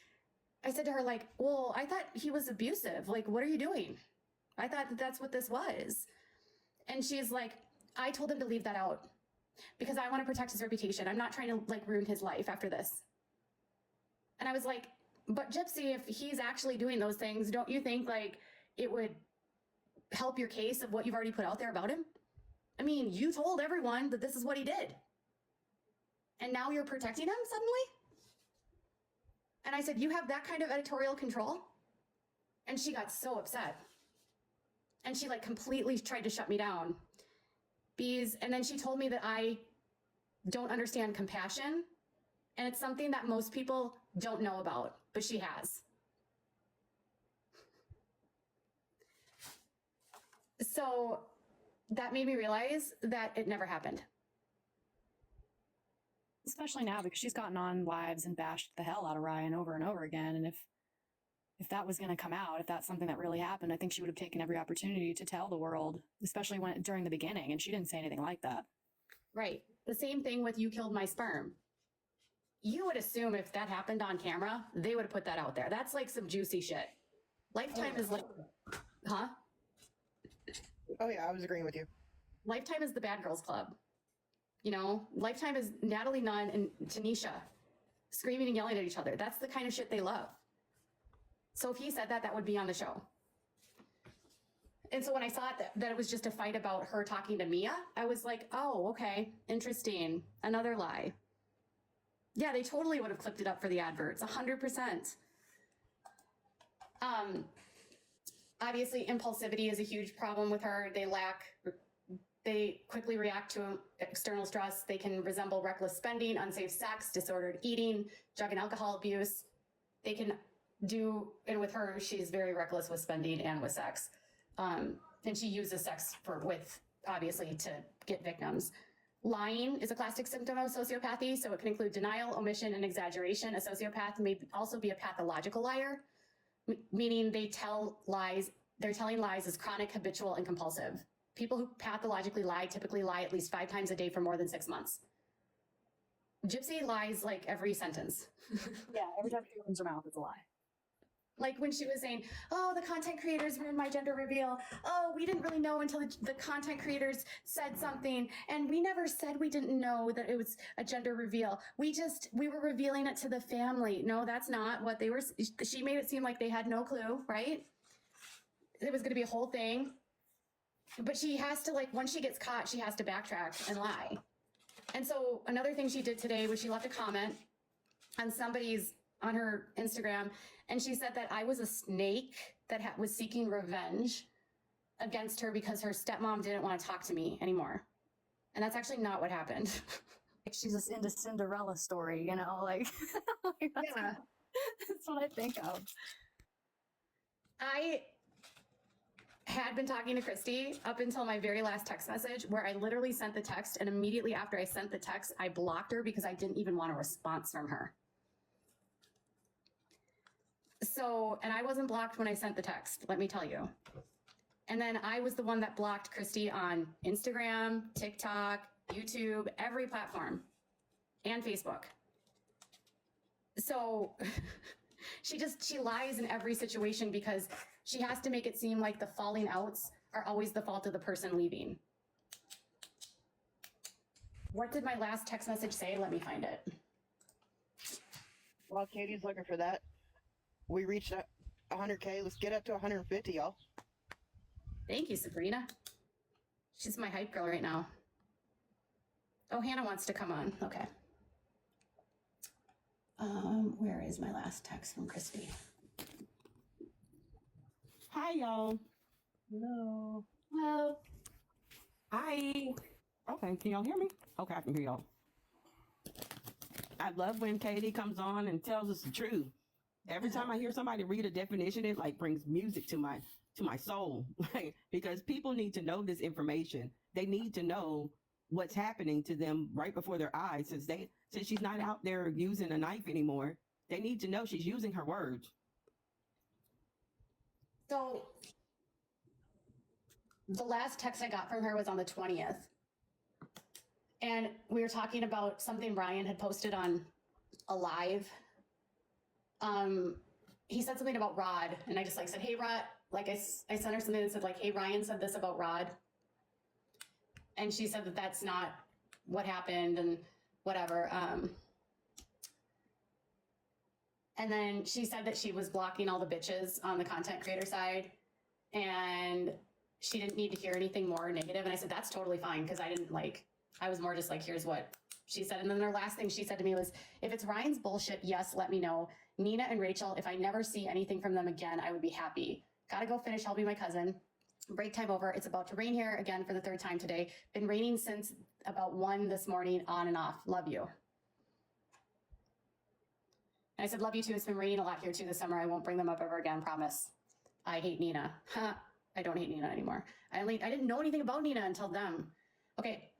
[SPEAKER 1] I said to her, like, well, I thought he was abusive. Like, what are you doing? I thought that's what this was. And she's like, I told him to leave that out because I want to protect his reputation. I'm not trying to like ruin his life after this. And I was like, but Gypsy, if he's actually doing those things, don't you think like it would help your case of what you've already put out there about him? I mean, you told everyone that this is what he did. And now you're protecting him suddenly? And I said, you have that kind of editorial control? And she got so upset. And she like completely tried to shut me down. And then she told me that I don't understand compassion. And it's something that most people don't know about, but she has. So that made me realize that it never happened.
[SPEAKER 2] Especially now, because she's gotten on lives and bashed the hell out of Ryan over and over again. And if that was going to come out, if that's something that really happened, I think she would have taken every opportunity to tell the world, especially during the beginning. And she didn't say anything like that.
[SPEAKER 1] Right. The same thing with you killed my sperm. You would assume if that happened on camera, they would have put that out there. That's like some juicy shit. Lifetime is like, huh?
[SPEAKER 4] Oh yeah, I was agreeing with you.
[SPEAKER 1] Lifetime is the Bad Girls Club. You know, Lifetime is Natalie Nunn and Tanisha screaming and yelling at each other. That's the kind of shit they love. So if he said that, that would be on the show. And so when I saw that it was just a fight about her talking to Mia, I was like, oh, okay, interesting. Another lie. Yeah, they totally would have clipped it up for the adverts, 100%. Obviously, impulsivity is a huge problem with her. They lack They quickly react to external stress. They can resemble reckless spending, unsafe sex, disordered eating, drug and alcohol abuse. They can do, and with her, she's very reckless with spending and with sex. And she uses sex with, obviously, to get victims. Lying is a classic symptom of sociopathy, so it can include denial, omission, and exaggeration. A sociopath may also be a pathological liar, meaning they tell lies. They're telling lies is chronic, habitual, and compulsive. People who pathologically lie typically lie at least 5 times a day for more than 6 months. Gypsy lies like every sentence.
[SPEAKER 2] Yeah, every time she opens her mouth, it's a lie.
[SPEAKER 1] Like when she was saying, oh, the content creators ruined my gender reveal. Oh, we didn't really know until the content creators said something. And we never said we didn't know that it was a gender reveal. We were revealing it to the family. No, that's not what they were. She made it seem like they had no clue, right? It was going to be a whole thing. But she has to, like, once she gets caught, she has to backtrack and lie. And so another thing she did today was she left a comment on her Instagram, and she said that I was a snake that was seeking revenge against her because her stepmom didn't want to talk to me anymore. And that's actually not what happened.
[SPEAKER 2] Like she's just into Cinderella story, you know, like, that's what I think of.
[SPEAKER 1] I had been talking to Christy up until my very last text message, where I literally sent the text, and immediately after I sent the text, I blocked her because I didn't even want a response from her. So, and I wasn't blocked when I sent the text, let me tell you. And then I was the one that blocked Christy on Instagram, TikTok, YouTube, every platform, and Facebook. So she lies in every situation because she has to make it seem like the falling outs are always the fault of the person leaving. What did my last text message say? Let me find it.
[SPEAKER 4] While Katie's looking for that, we reached 100K. Let's get up to 150, y'all.
[SPEAKER 1] Thank you, Sabrina. She's my hype girl right now. Oh, Hannah wants to come on. Okay. Where is my last text from Christy?
[SPEAKER 5] Hi, y'all.
[SPEAKER 2] Hello.
[SPEAKER 1] Hello.
[SPEAKER 5] Hi. Okay, can y'all hear me? Okay, I can hear y'all. I love when Katie comes on and tells us the truth. Every time I hear somebody read a definition, it like brings music to my soul. Like, because people need to know this information. They need to know what's happening to them right before their eyes. Since she's not out there using a knife anymore, they need to know she's using her words.
[SPEAKER 1] So the last text I got from her was on the 20th. And we were talking about something Ryan had posted on a live. He said something about Rod, and I just like said, hey, Rod, like I sent her something that said like, hey, Ryan said this about Rod. And she said that that's not what happened and whatever. And then she said that she was blocking all the bitches on the content creator side, and she didn't need to hear anything more negative. And I said, that's totally fine, because I was more just like, here's what she said. And then their last thing she said to me was, if it's Ryan's bullshit, yes, let me know. Nina and Rachel, if I never see anything from them again, I would be happy. Gotta go finish helping my cousin. Break time over. It's about to rain here again for the 3rd time today. Been raining since about 1 this morning, on and off. Love you. And I said, love you too. It's been raining a lot here too this summer. I won't bring them up ever again, promise. I hate Nina. I don't hate Nina anymore. I didn't know anything about Nina until them. Okay.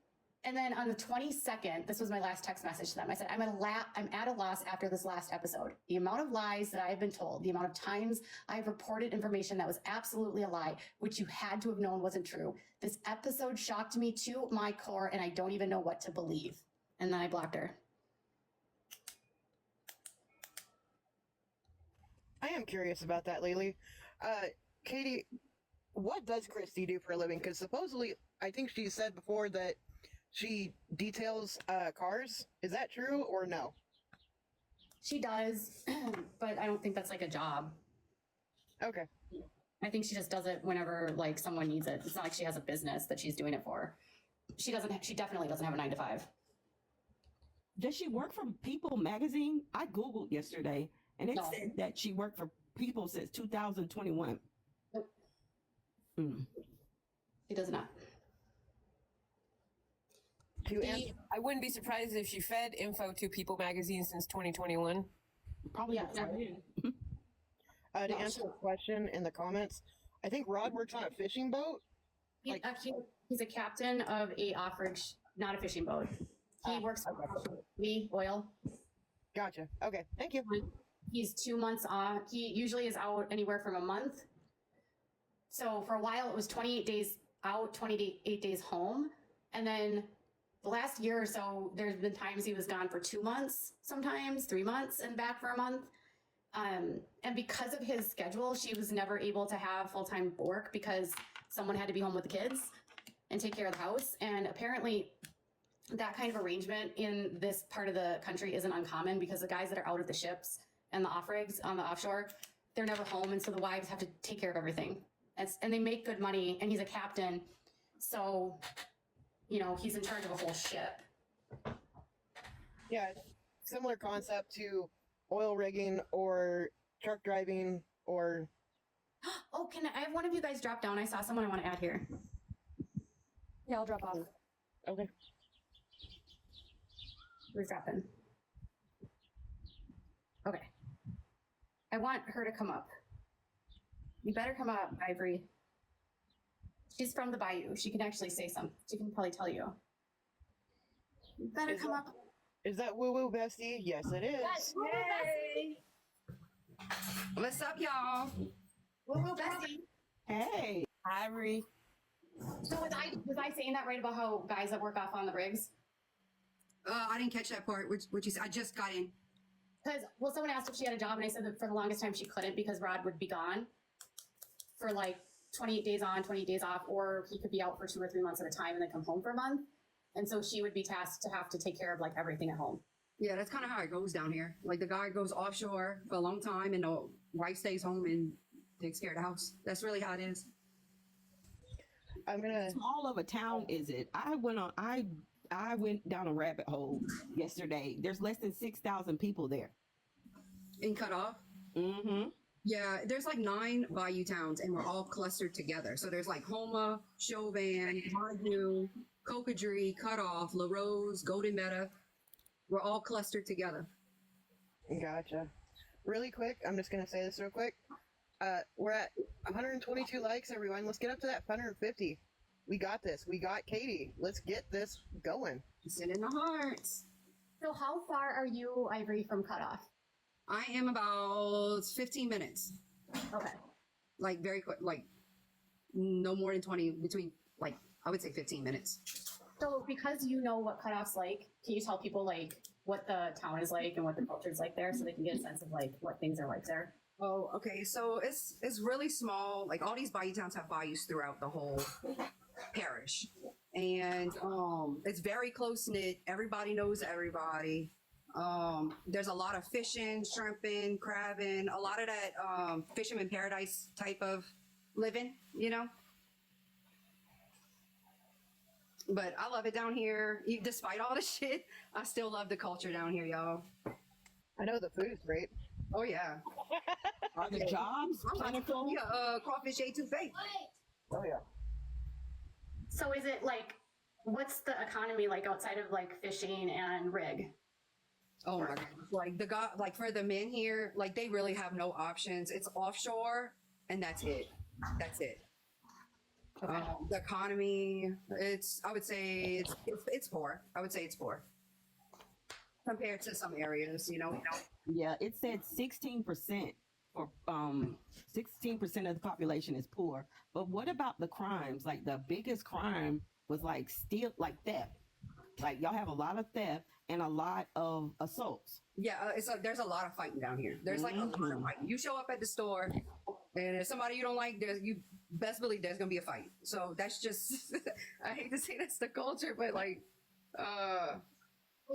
[SPEAKER 1] And then on the 22nd, this was my last text message to them. I said, I'm at a loss after this last episode. The amount of lies that I have been told, the amount of times I've reported information that was absolutely a lie, which you had to have known wasn't true. This episode shocked me to my core, and I don't even know what to believe. And then I blocked her.
[SPEAKER 4] I am curious about that, Lily. Katie, what does Christy do for a living? Because supposedly, I think she said before that she details cars. Is that true or no?
[SPEAKER 1] She does, but I don't think that's like a job.
[SPEAKER 4] Okay.
[SPEAKER 1] I think she just does it whenever like someone needs it. It's not like she has a business that she's doing it for. She definitely doesn't have a 9-to-5.
[SPEAKER 5] Does she work for People magazine? I Googled yesterday, and it said that she worked for People since 2021.
[SPEAKER 1] Nope.
[SPEAKER 5] Mm.
[SPEAKER 1] She does not.
[SPEAKER 4] To answer,
[SPEAKER 3] I wouldn't be surprised if she fed info to People magazine since 2021.
[SPEAKER 5] Probably
[SPEAKER 1] Yeah.
[SPEAKER 5] before then.
[SPEAKER 4] to
[SPEAKER 1] No,
[SPEAKER 4] answer
[SPEAKER 1] she-
[SPEAKER 4] the question in the comments, I think Rod works on a fishing boat.
[SPEAKER 1] He's
[SPEAKER 4] Like-
[SPEAKER 1] actually he's a captain of a off-rig, not a fishing boat. He works for me oil.
[SPEAKER 4] Gotcha. Okay, thank you.
[SPEAKER 1] He's 2 months off. He usually is out anywhere from a month. So for a while, it was 28 days out, 28 days home. And then the last year or so, there's been times he was gone for 2 months, sometimes 3 months, and back for a month. And because of his schedule, she was never able to have full-time work because someone had to be home with the kids and take care of the house. And apparently, that kind of arrangement in this part of the country isn't uncommon because the guys that are out of the ships and the off rigs on the offshore, they're never home. And so the wives have to take care of everything. And they make good money, and he's a captain. So, you know, he's in charge of a whole ship.
[SPEAKER 4] Yeah, similar concept to oil rigging or truck driving or
[SPEAKER 1] Oh, can I have one of you guys drop down? I saw someone I want to add here. Yeah, I'll drop off.
[SPEAKER 4] okay.
[SPEAKER 1] Who's dropping? Okay. I want her to come up. You better come up, Ivory. She's from the Bayou. She can actually say something. She can probably tell you. You better
[SPEAKER 4] Is
[SPEAKER 1] come
[SPEAKER 4] that-
[SPEAKER 1] up.
[SPEAKER 4] Is that woo woo bestie? Yes, it is.
[SPEAKER 1] Yes, woo
[SPEAKER 6] Yay. What's up, y'all?
[SPEAKER 1] woo Bessie.
[SPEAKER 5] Hey,
[SPEAKER 6] Ivory.
[SPEAKER 1] So was I saying that right about how guys that work off on the rigs?
[SPEAKER 6] I didn't catch that part. What you said? I just got in.
[SPEAKER 1] Because well, someone asked if she had a job, and I said that for the longest time she couldn't because Rod would be gone for like 28 days on, 28 days off, or he could be out for 2 or 3 months at a time and then come home for a month. And so she would be tasked to have to take care of like everything at home.
[SPEAKER 6] Yeah, that's kind of how it goes down here. Like the guy goes offshore for a long time, and the wife stays home and takes care of the house. That's really how it is.
[SPEAKER 4] I'm gonna.
[SPEAKER 5] how small of a town is it? I went down a rabbit hole yesterday. There's less than 6,000 people there.
[SPEAKER 6] In cut off.
[SPEAKER 5] Mm-hmm.
[SPEAKER 6] Yeah, there's like 9 bayou towns, and we're all clustered together. So there's like Homa, Chauvin, Bayou, Cocodrie, Cut Off, La Rose, Golden Meadow. We're all clustered together.
[SPEAKER 4] Gotcha. Really quick, I'm just gonna say this real quick. We're at 122 likes, everyone. Let's get up to that 150. We got this. We got Katie. Let's get this going.
[SPEAKER 6] Send in the hearts.
[SPEAKER 1] So how far are you, Ivory, from cutoff?
[SPEAKER 6] I am about 15 minutes.
[SPEAKER 1] Okay.
[SPEAKER 6] Like very quick, like no more than 20, between like I would say 15 minutes.
[SPEAKER 1] So because you know what cutoff's like, can you tell people like what the town is like and what the culture is like there so they can get a sense of like what things are like there?
[SPEAKER 6] Oh, okay. So it's really small. Like all these bayou towns have bayous throughout the whole parish, and it's very close knit. Everybody knows everybody. There's a lot of fishing, shrimping, crabbing, a lot of that fisherman paradise type of living, you know. But I love it down here. Despite all the shit, I still love the culture down here, y'all.
[SPEAKER 4] I know the food's great.
[SPEAKER 6] Oh yeah.
[SPEAKER 5] Are the jobs plentiful?
[SPEAKER 6] Yeah, crawfish etouffee.
[SPEAKER 4] Oh yeah.
[SPEAKER 1] So is it like, what's the economy like outside of like fishing and rig?
[SPEAKER 6] Oh my god! Like like for the men here, like they really have no options. It's offshore, and that's it. That's it. The economy, I would say it's poor. I would say it's poor compared to some areas, you know.
[SPEAKER 5] Yeah, it said 16% for 16% of the population is poor. But what about the crimes? Like the biggest crime was like theft. Like y'all have a lot of theft and a lot of assaults.
[SPEAKER 6] Yeah, there's a lot of fighting down here. There's like a lot of fighting. You show up at the store, and if somebody you don't like, you best believe there's gonna be a fight. So that's just I hate to say that's the culture, but like
[SPEAKER 1] Well,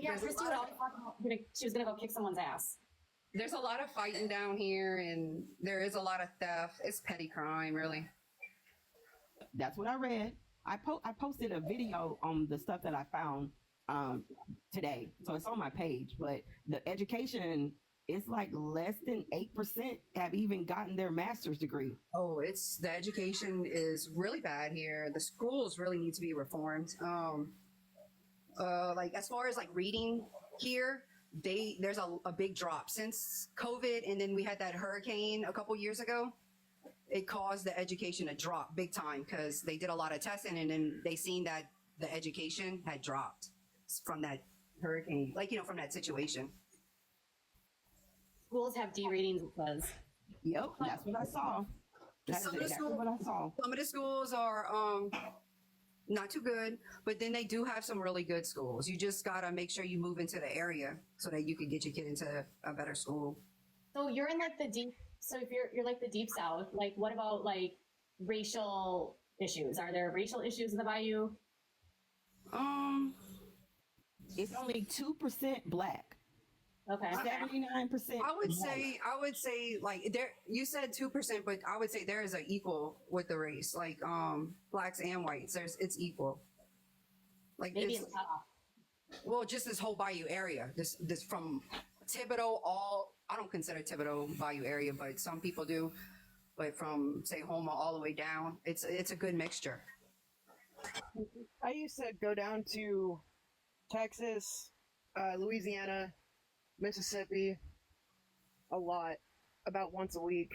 [SPEAKER 1] yeah,
[SPEAKER 6] There's a
[SPEAKER 1] Christy
[SPEAKER 6] lot
[SPEAKER 1] would
[SPEAKER 6] of-
[SPEAKER 1] always talk about she was gonna go kick someone's ass.
[SPEAKER 6] there's a lot of fighting down here, and there is a lot of theft. It's petty crime, really.
[SPEAKER 5] That's what I read. I posted a video on the stuff that I found today, so it's on my page. But the education is like less than 8% have even gotten their master's degree.
[SPEAKER 6] Oh, the education is really bad here. The schools really need to be reformed. Like as far as like reading here, there's a big drop since COVID, and then we had that hurricane a couple years ago. It caused the education to drop big time because they did a lot of testing, and then they seen that the education had dropped from that hurricane, like from that situation.
[SPEAKER 1] Schools have D ratings because
[SPEAKER 5] Yep, that's what I saw. That's
[SPEAKER 6] Some of the
[SPEAKER 5] exactly
[SPEAKER 6] schools-
[SPEAKER 5] what I saw.
[SPEAKER 6] Some of the schools are not too good, but then they do have some really good schools. You just gotta make sure you move into the area so that you can get your kid into a better school.
[SPEAKER 1] so you're in like the deep. So if you're like the deep south, like what about like racial issues? Are there racial issues in the bayou?
[SPEAKER 5] It's only 2% black.
[SPEAKER 1] Okay.
[SPEAKER 5] 79%.
[SPEAKER 6] I would
[SPEAKER 5] white.
[SPEAKER 6] say like there you said 2%, but I would say there is an equal with the race. Like blacks and whites. It's equal. Like
[SPEAKER 1] Maybe
[SPEAKER 6] it's,
[SPEAKER 1] it's tough.
[SPEAKER 6] well, just this whole bayou area. This from Thibodeau all I don't consider Thibodeau bayou area, but some people do. But from say Houma all the way down, it's a good mixture.
[SPEAKER 4] I used to go down to Texas, Louisiana, Mississippi a lot, about once a week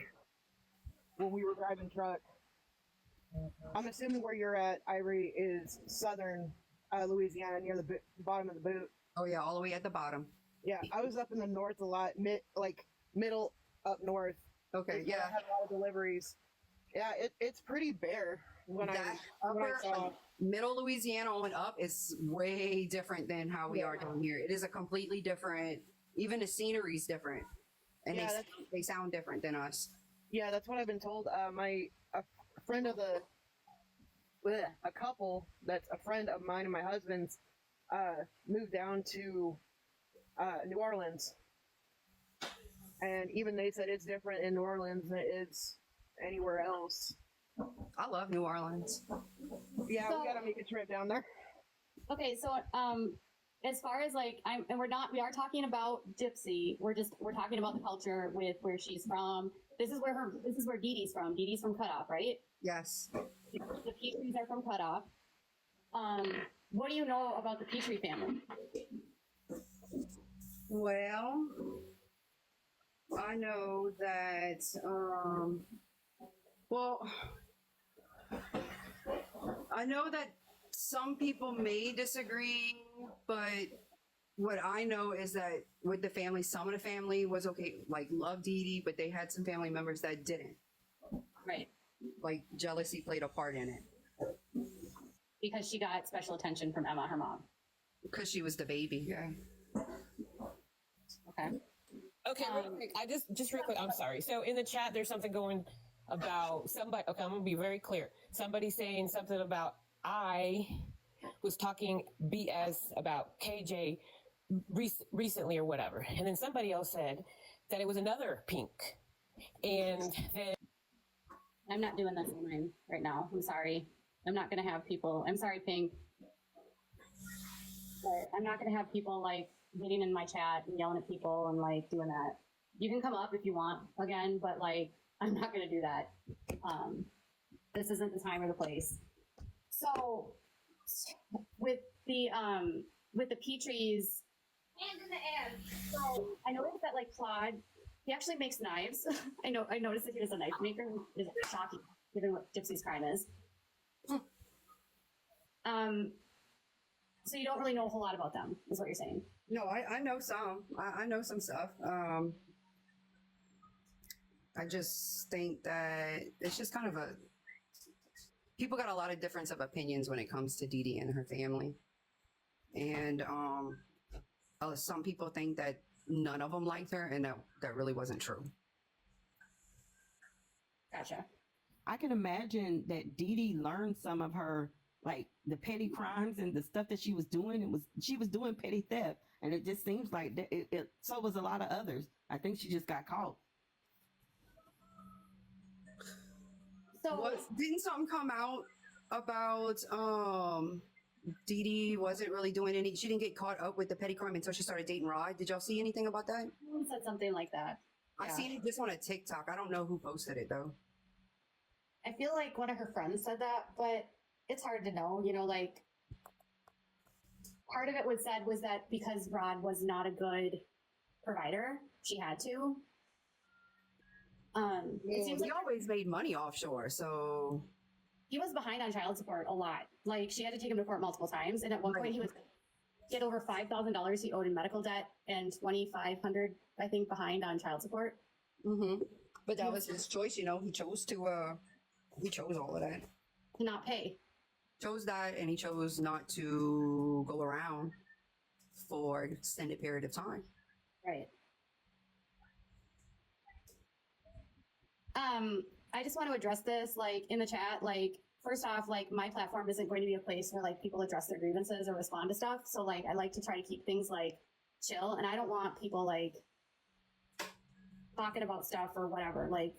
[SPEAKER 4] when we were driving truck. I'm assuming where you're at, Ivory, is southern Louisiana near the bottom of the boot.
[SPEAKER 6] Oh yeah, all the way at the bottom.
[SPEAKER 4] Yeah, I was up in the north a lot, middle up north.
[SPEAKER 6] Okay,
[SPEAKER 4] is where
[SPEAKER 6] yeah.
[SPEAKER 4] I had a lot of deliveries. Yeah, it's pretty bare when
[SPEAKER 6] That
[SPEAKER 4] when I
[SPEAKER 6] upper,
[SPEAKER 4] saw.
[SPEAKER 6] like, middle Louisiana on up is way different than how we are down here. It is a completely different. Even the scenery is different, and
[SPEAKER 4] Yeah,
[SPEAKER 6] they sound different than us.
[SPEAKER 4] Yeah, that's what I've been told. A friend of a couple that's a friend of mine and my husband's moved down to New Orleans, and even they said it's different in New Orleans than it is anywhere else.
[SPEAKER 6] I love New Orleans.
[SPEAKER 4] Yeah,
[SPEAKER 1] So-
[SPEAKER 4] we gotta make a trip down there.
[SPEAKER 1] Okay, so as far as like we are talking about Gypsy. We're talking about the culture with where she's from. This is where Dee Dee's from. Dee Dee's from Cutoff, right?
[SPEAKER 6] Yes.
[SPEAKER 1] The Petries are from Cutoff. What do you know about the Petrie family?
[SPEAKER 6] Well, I know that. Well, I know that some people may disagree, but what I know is that with the family, some of the family was okay, like loved Dee Dee, but they had some family members that didn't.
[SPEAKER 1] Right.
[SPEAKER 6] Like jealousy played a part in it
[SPEAKER 1] Because she got special attention from Emma, her mom.
[SPEAKER 6] because she was the baby. Yeah.
[SPEAKER 1] Okay.
[SPEAKER 3] Okay, real quick. I just real quick. I'm sorry. So in the chat, there's something going about somebody. Okay, I'm gonna be very clear. Somebody saying something about I was talking BS about KJ recently or whatever, and then somebody else said that it was another Pink, and then
[SPEAKER 1] I'm not doing this online right now. I'm sorry. I'm not going to have people. I'm sorry, Pink. But I'm not going to have people like getting in my chat and yelling at people and like doing that. You can come up if you want again, but like I'm not going to do that. This isn't the time or the place. So with the Petries. Hand in the air. So I noticed that like Claude, he actually makes knives. I noticed that he was a knife maker, which is shocking given what Gypsy's crime is. So you don't really know a whole lot about them, is what you're saying.
[SPEAKER 6] No, I know some. I know some stuff. I just think that it's just kind of people got a lot of difference of opinions when it comes to Dee Dee and her family. And some people think that none of them liked her, and that really wasn't true.
[SPEAKER 1] Gotcha.
[SPEAKER 5] I can imagine that Dee Dee learned some of her, like the petty crimes and the stuff that she was doing. She was doing petty theft, and it just seems like that so was a lot of others. I think she just got caught.
[SPEAKER 1] So
[SPEAKER 6] Didn't something come out about Dee Dee wasn't really doing any? She didn't get caught up with the petty crime until she started dating Rod. Did y'all see anything about that?
[SPEAKER 1] someone said something like that.
[SPEAKER 6] I
[SPEAKER 1] Yeah.
[SPEAKER 6] seen it just on a TikTok. I don't know who posted it though.
[SPEAKER 1] I feel like one of her friends said that, but it's hard to know, like part of it was said was that because Rod was not a good provider, she had to. It seems
[SPEAKER 6] He
[SPEAKER 1] like
[SPEAKER 6] always made money offshore, so
[SPEAKER 1] he was behind on child support a lot. Like she had to take him to court multiple times, and at one point he had over $5,000 he owed in medical debt and $2,500 I think behind on child support.
[SPEAKER 6] but that was his choice, you know. He chose all of that.
[SPEAKER 1] To not pay.
[SPEAKER 6] Chose that, and he chose not to go around for an extended period of time.
[SPEAKER 1] Right. I just want to address this, like in the chat, like first off, like my platform isn't going to be a place where like people address their grievances or respond to stuff. So like I like to try to keep things like chill, and I don't want people like talking about stuff or whatever. Like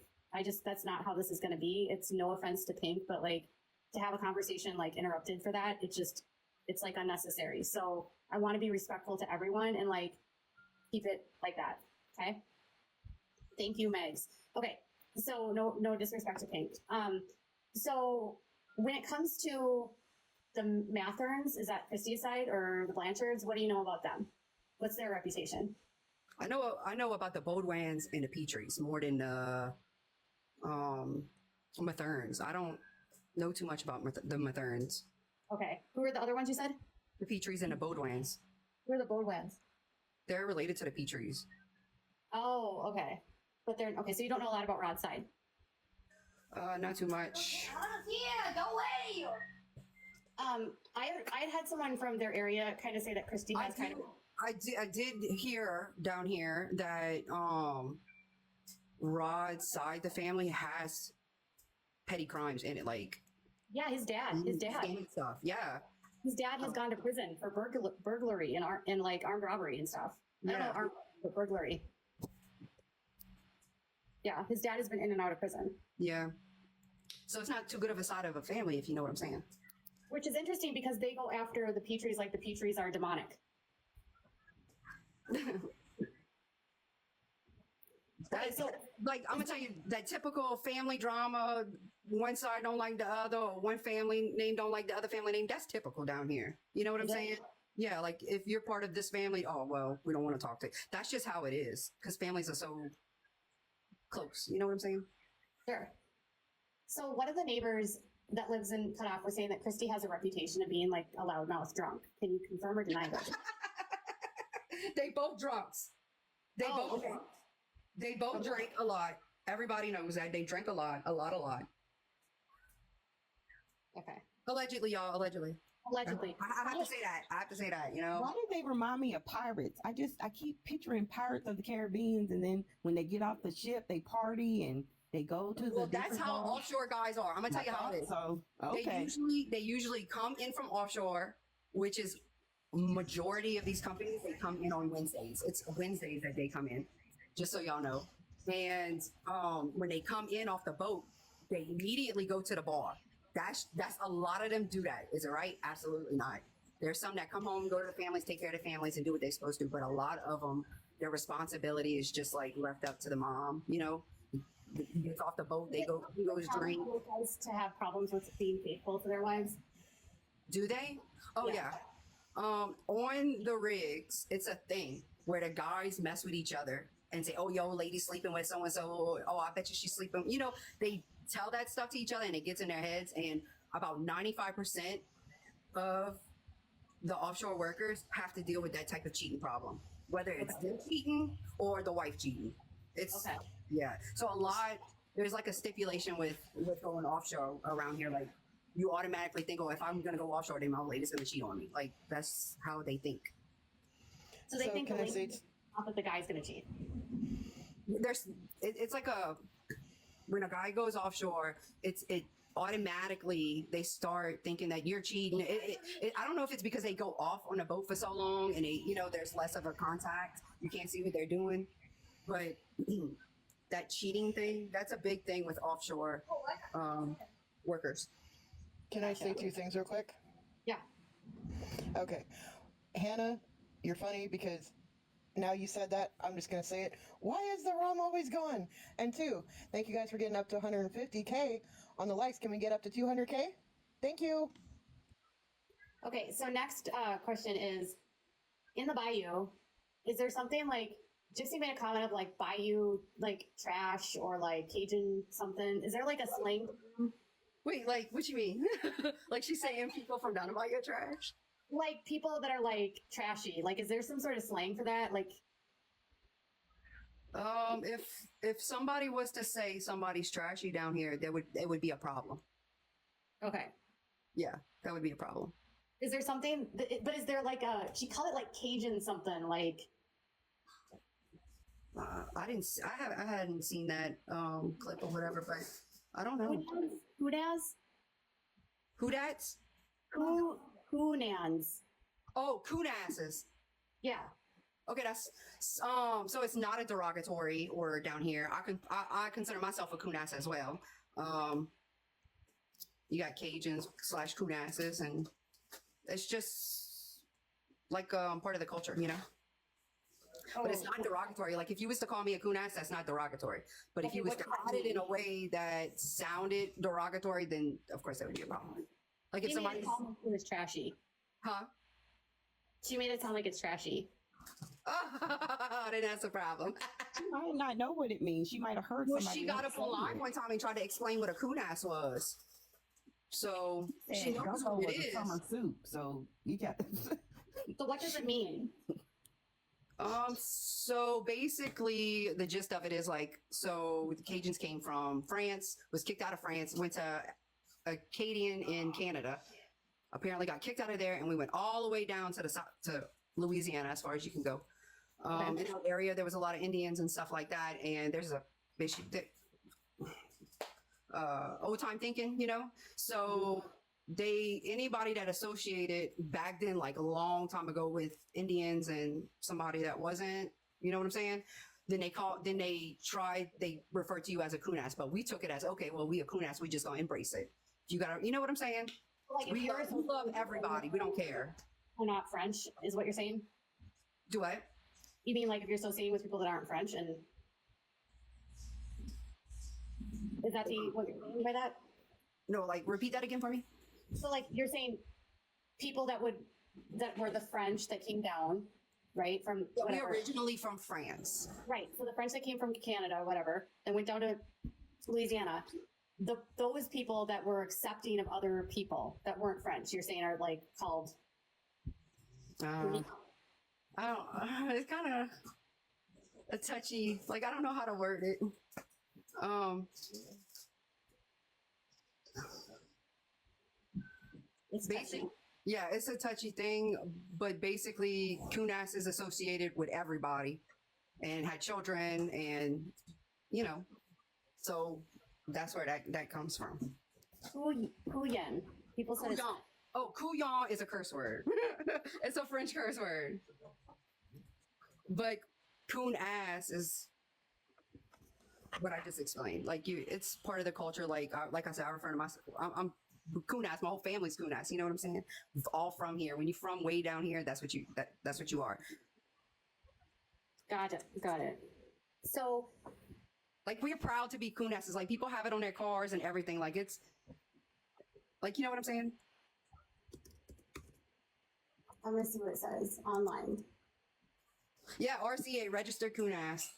[SPEAKER 1] that's not how this is going to be. It's no offense to Pink, but like to have a conversation like interrupted for that, it's like unnecessary. So I want to be respectful to everyone and like keep it like that. Okay. Thank you, Megs. Okay. So no disrespect to Pink. So when it comes to the Matherns, is that Christie's side or the Blanchards? What do you know about them? What's their reputation?
[SPEAKER 6] I know about the Bodwans and the Petries more than the Matherns. I don't know too much about the Matherns.
[SPEAKER 1] Okay. Who are the other ones you said?
[SPEAKER 6] The Petries and the Bodwans.
[SPEAKER 1] Who are the Bodwans?
[SPEAKER 6] They're related to the Petries.
[SPEAKER 1] Oh, okay. But they're okay. So you don't know a lot about Rod's side.
[SPEAKER 6] Not too much.
[SPEAKER 1] Go away. I had someone from their area kind of say that Christy has kind of.
[SPEAKER 6] I did hear down here that Rod's side, the family has petty crimes in it, like
[SPEAKER 1] Yeah, his dad.
[SPEAKER 6] stuff. Yeah,
[SPEAKER 1] His dad has gone to prison for burglary and like armed robbery and stuff. I don't know armed, but burglary. Yeah, his dad has been in and out of prison.
[SPEAKER 6] Yeah. So it's not too good of a side of a family, if you know what I'm saying.
[SPEAKER 1] Which is interesting because they go after the Petries like the Petries are demonic.
[SPEAKER 6] So, like, I'm gonna tell you that typical family drama. One side don't like the other, or one family name don't like the other family name. That's typical down here. You know what I'm saying? Yeah, like if you're part of this family, oh well, we don't want to talk to you. That's just how it is because families are so close. You know what I'm saying?
[SPEAKER 1] Sure. So one of the neighbors that lives in Cutoff was saying that Christy has a reputation of being like a loudmouth drunk. Can you confirm or deny that?
[SPEAKER 6] They both drunks. They both drink a lot. Everybody knows that they drink a lot.
[SPEAKER 1] Okay.
[SPEAKER 6] Allegedly, y'all. Allegedly.
[SPEAKER 1] Allegedly.
[SPEAKER 6] I have to say that. I have to say that. You know.
[SPEAKER 5] Why do they remind me of pirates? I keep picturing Pirates of the Caribbean, and then when they get off the ship, they party and they go to the.
[SPEAKER 6] Well, that's
[SPEAKER 5] different
[SPEAKER 6] how
[SPEAKER 5] bars.
[SPEAKER 6] offshore guys are. I'm gonna tell you how it is.
[SPEAKER 5] So okay.
[SPEAKER 6] They usually come in from offshore, which is majority of these companies. They come in on Wednesdays. It's Wednesdays that they come in, just so y'all know. And when they come in off the boat, they immediately go to the bar. That's a lot of them do that. Is it right? Absolutely not. There's some that come home, go to the families, take care of the families, and do what they're supposed to. But a lot of them, their responsibility is just like left up to the mom. You know, he gets off the boat, he goes drink.
[SPEAKER 1] Guys to have problems with being faithful to their wives.
[SPEAKER 6] Do they? Oh yeah. On the rigs, it's a thing where the guys mess with each other and say, "Oh, yo, lady sleeping with so and so." Oh, I bet you she's sleeping. You know, they tell that stuff to each other and it gets in their heads. And about 95% of the offshore workers have to deal with that type of cheating problem, whether it's them cheating or the wife cheating. It's yeah. So there's like a stipulation with going offshore around here. Like you automatically think, oh, if I'm gonna go offshore, then my lady's gonna cheat on me. Like that's how they think.
[SPEAKER 1] So they think that the guy's gonna cheat.
[SPEAKER 6] It's like when a guy goes offshore, it automatically they start thinking that you're cheating. I don't know if it's because they go off on a boat for so long and there's less of a contact. You can't see what they're doing, but that cheating thing, that's a big thing with offshore workers.
[SPEAKER 4] Can I say two things real quick?
[SPEAKER 1] Yeah.
[SPEAKER 4] Okay. Hannah, you're funny because now you said that, I'm just going to say it. Why is the rum always gone? And two, thank you guys for getting up to 150K on the likes. Can we get up to 200K? Thank you.
[SPEAKER 1] Okay, so next question is, in the bayou, is there something like Gypsy made a comment of like bayou like trash or like Cajun something? Is there like a slang?
[SPEAKER 6] Wait, like, what you mean? Like she's saying people from down about your trash?
[SPEAKER 1] Like people that are like trashy. Like, is there some sort of slang for that? Like,
[SPEAKER 6] If somebody was to say somebody's trashy down here, it would be a problem.
[SPEAKER 1] okay.
[SPEAKER 6] Yeah, that would be a problem.
[SPEAKER 1] Is there something, but is there like a, she called it like Cajun something, like,
[SPEAKER 6] I didn't. I hadn't seen that clip or whatever, but I don't know
[SPEAKER 1] Hoonaz?
[SPEAKER 6] who that's.
[SPEAKER 1] Hoonans.
[SPEAKER 6] Oh, coon asses.
[SPEAKER 1] Yeah.
[SPEAKER 6] Okay, that's so it's not a derogatory word down here. I consider myself a coon ass as well. You got Cajuns / coon asses, and it's just like part of the culture, you know. But it's not derogatory. Like if you was to call me a coon ass, that's not derogatory. But if
[SPEAKER 1] Okay,
[SPEAKER 6] you was
[SPEAKER 1] what
[SPEAKER 6] to
[SPEAKER 1] does that
[SPEAKER 6] add it in
[SPEAKER 1] mean?
[SPEAKER 6] a way that sounded derogatory, then of course that would be a problem. Like if
[SPEAKER 1] She made
[SPEAKER 6] somebody,
[SPEAKER 1] it sound like it was trashy.
[SPEAKER 6] huh?
[SPEAKER 1] She made it sound like it's trashy.
[SPEAKER 6] Oh, then that's a problem.
[SPEAKER 5] She might not know what it means. She might have heard
[SPEAKER 6] Well,
[SPEAKER 5] somebody.
[SPEAKER 6] she got
[SPEAKER 5] else
[SPEAKER 6] up online
[SPEAKER 5] say it.
[SPEAKER 6] one time and tried to explain what a coon ass was. So she
[SPEAKER 5] Said
[SPEAKER 6] knows
[SPEAKER 5] gumbo
[SPEAKER 6] what
[SPEAKER 5] was
[SPEAKER 6] it
[SPEAKER 5] a
[SPEAKER 6] is.
[SPEAKER 5] summer soup, so you got.
[SPEAKER 1] So what does it mean?
[SPEAKER 6] So basically the gist of it is like, so the Cajuns came from France, was kicked out of France, went to Acadian in Canada, apparently got kicked out of there, and we went all the way down to the south, to Louisiana, as far as you can go. In that area, there was a lot of Indians and stuff like that, and there's a basically old time thinking, you know. So anybody that associated back then, like a long time ago, with Indians and somebody that wasn't, you know what I'm saying? Then they referred to you as a coon ass, but we took it as, okay, well, we a coon ass, we just gonna embrace it. You gotta, you know what I'm saying?
[SPEAKER 1] Like, if
[SPEAKER 6] We
[SPEAKER 1] you're
[SPEAKER 6] love everybody. We don't care.
[SPEAKER 1] or not French, is what you're saying?
[SPEAKER 6] Do I?
[SPEAKER 1] You mean like if you're associating with people that aren't French, and is that what you're meaning by that?
[SPEAKER 6] No, like repeat that again for me.
[SPEAKER 1] So like you're saying people that were the French that came down, right? From
[SPEAKER 6] We
[SPEAKER 1] whatever.
[SPEAKER 6] originally from France.
[SPEAKER 1] Right. So the French that came from Canada, whatever, and went down to Louisiana. Those people that were accepting of other people that weren't French, you're saying are like called.
[SPEAKER 6] I don't. It's kind of a touchy. Like I don't know how to word it.
[SPEAKER 1] It's
[SPEAKER 6] Basic.
[SPEAKER 1] touchy.
[SPEAKER 6] Yeah, it's a touchy thing, but basically, coon ass is associated with everybody, and had children, and you know, so that's where that comes from.
[SPEAKER 1] Huyen. People said it's
[SPEAKER 6] Couillon. Oh, couillon is a curse word. It's a French curse word. But coon ass is what I just explained. Like it's part of the culture. Like I said, I refer to myself. I'm coon ass. My whole family's coon ass. You know what I'm saying? We're all from here. When you're from way down here, that's what you are.
[SPEAKER 1] got it. Got it. So
[SPEAKER 6] Like we're proud to be coon asses. Like people have it on their cars and everything. Like it's like, you know what I'm saying?
[SPEAKER 1] I'm gonna see what it says online.
[SPEAKER 6] Yeah, RCA, registered coon ass.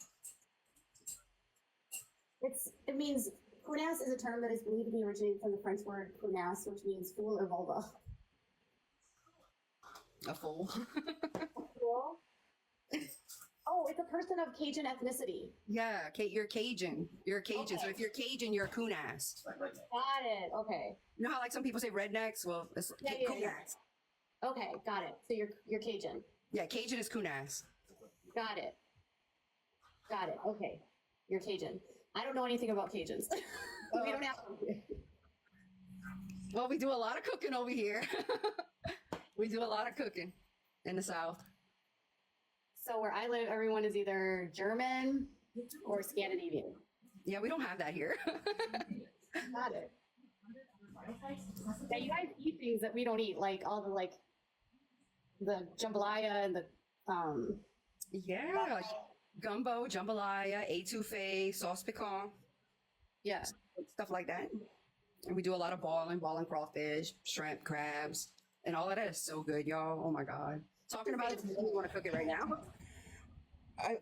[SPEAKER 1] It means punas is a term that is believed to be originated from the French word punas, which means fool or vulva.
[SPEAKER 6] A fool.
[SPEAKER 1] Fool? Oh, it's a person of Cajun ethnicity.
[SPEAKER 6] Yeah, you're Cajun. You're a Cajun. So
[SPEAKER 1] Okay.
[SPEAKER 6] if you're Cajun, you're a coon ass.
[SPEAKER 1] Got it. Okay.
[SPEAKER 6] You know how like some people say rednecks? Well, it's
[SPEAKER 1] Yeah,
[SPEAKER 6] coon
[SPEAKER 1] yeah.
[SPEAKER 6] ass.
[SPEAKER 1] Okay, got it. So you're Cajun.
[SPEAKER 6] Yeah, Cajun is coon ass.
[SPEAKER 1] Got it. Got it. Okay. You're Cajun. I don't know anything about Cajuns. We don't have to.
[SPEAKER 6] Well, we do a lot of cooking over here. We do a lot of cooking in the South.
[SPEAKER 1] So where I live, everyone is either German or Scandinavian.
[SPEAKER 6] Yeah, we don't have that here.
[SPEAKER 1] Got it. Yeah, you guys eat things that we don't eat, like all the jambalaya and the
[SPEAKER 6] Yeah, like gumbo, jambalaya, etouffee, sauce piquant,
[SPEAKER 1] yeah.
[SPEAKER 6] stuff like that. And we do a lot of balling crawfish, shrimp, crabs, And all of that is so good, y'all. Oh my God. Talking about it, I want to cook it right now.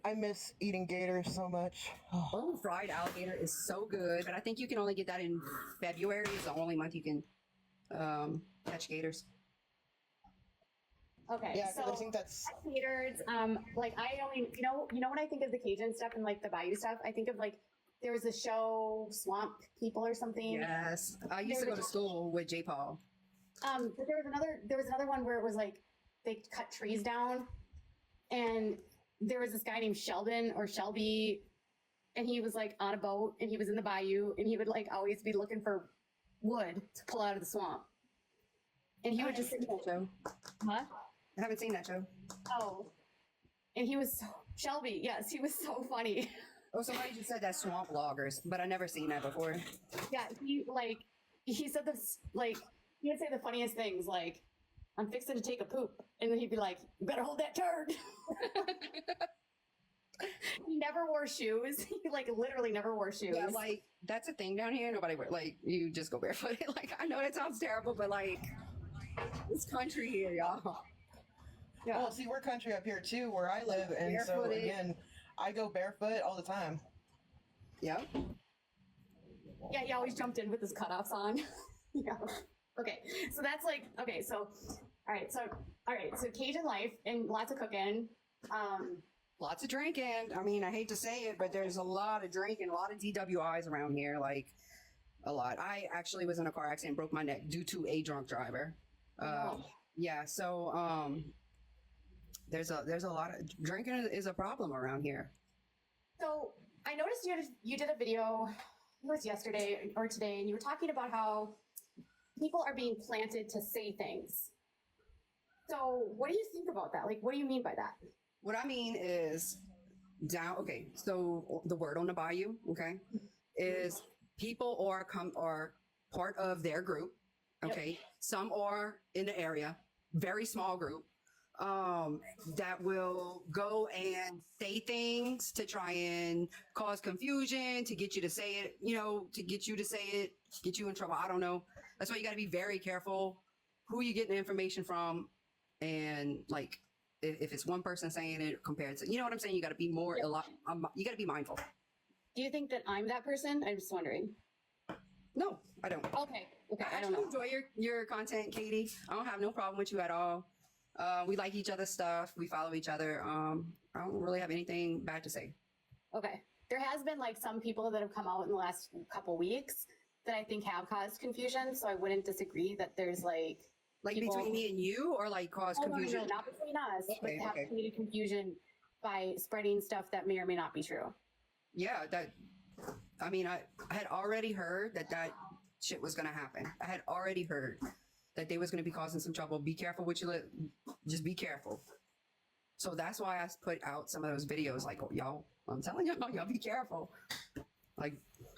[SPEAKER 4] I miss eating gators so much. Oh,
[SPEAKER 6] Oh, fried alligator is so good, but I think you can only get that in February. It's the only month you can catch gators.
[SPEAKER 1] Okay,
[SPEAKER 4] yeah, because
[SPEAKER 1] so
[SPEAKER 4] I think that's
[SPEAKER 1] gators, like I only, you know when I think of the Cajun stuff and like the Bayou stuff, I think of like there was a show Swamp People or something.
[SPEAKER 6] Yes, I used to go to school with J. Paul.
[SPEAKER 1] But there was another one where it was like they cut trees down, and there was this guy named Sheldon or Shelby, and he was like on a boat and he was in the bayou and he would like always be looking for wood to pull out of the swamp. And he would just sit
[SPEAKER 6] That show.
[SPEAKER 1] huh?
[SPEAKER 6] I haven't seen that show.
[SPEAKER 1] Oh. And he was so Shelby, yes, he was so funny.
[SPEAKER 6] Oh, somebody just said that swamp loggers, but I never seen that before.
[SPEAKER 1] Yeah, he said this like he would say the funniest things like, I'm fixing to take a poop. And then he'd be like, you better hold that turd. He never wore shoes. He like literally never wore shoes.
[SPEAKER 6] Yeah, like that's a thing down here. Nobody wear like you just go barefooted. Like I know that sounds terrible, but like it's country here, y'all.
[SPEAKER 1] Yeah.
[SPEAKER 4] well, see, we're country up here too, where I live, and so
[SPEAKER 6] Barefooted.
[SPEAKER 4] again, I go barefoot all the time.
[SPEAKER 6] Yeah.
[SPEAKER 1] Yeah, he always jumped in with his cutoffs on. Yeah. Okay. So that's like okay, so all right, so Cajun life and lots of cooking.
[SPEAKER 6] Lots of drinking. I mean, I hate to say it, but there's a lot of drinking, a lot of DWIs around here, like a lot. I actually was in a car accident, broke my neck due to a drunk driver.
[SPEAKER 1] Oh.
[SPEAKER 6] Yeah, so there's a lot of drinking is a problem around here.
[SPEAKER 1] So I noticed you did a video, it was yesterday or today, and you were talking about how people are being planted to say things. So what do you think about that? Like, what do you mean by that?
[SPEAKER 6] What I mean is okay, so the word on the bayou, okay, is people are part of their group, okay? Some are in the area, very small group, that will go and say things to try and cause confusion, to get you to say it, to get you to say it, get you in trouble. I don't know. That's why you got to be very careful who you get the information from, and like if it's one person saying it compared to, you know what I'm saying? You got to be more, you got to be mindful.
[SPEAKER 1] Do you think that I'm that person? I'm just wondering.
[SPEAKER 6] No, I don't.
[SPEAKER 1] Okay.
[SPEAKER 6] I don't enjoy your content, Katie. I don't have no problem with you at all. We like each other's stuff. We follow each other. I don't really have anything bad to say.
[SPEAKER 1] Okay. There has been like some people that have come out in the last couple weeks that I think have caused confusion. So I wouldn't disagree that there's like people,
[SPEAKER 6] between me and you, or like cause confusion?
[SPEAKER 1] No, not between us, but
[SPEAKER 6] Okay,
[SPEAKER 1] have
[SPEAKER 6] okay.
[SPEAKER 1] created confusion by spreading stuff that may or may not be true.
[SPEAKER 6] Yeah, I mean, I had already heard that shit was gonna happen. I had already heard that they was gonna be causing some trouble. Be careful what you just be careful. So that's why I put out some of those videos. Like, oh, y'all, I'm telling y'all be careful. Like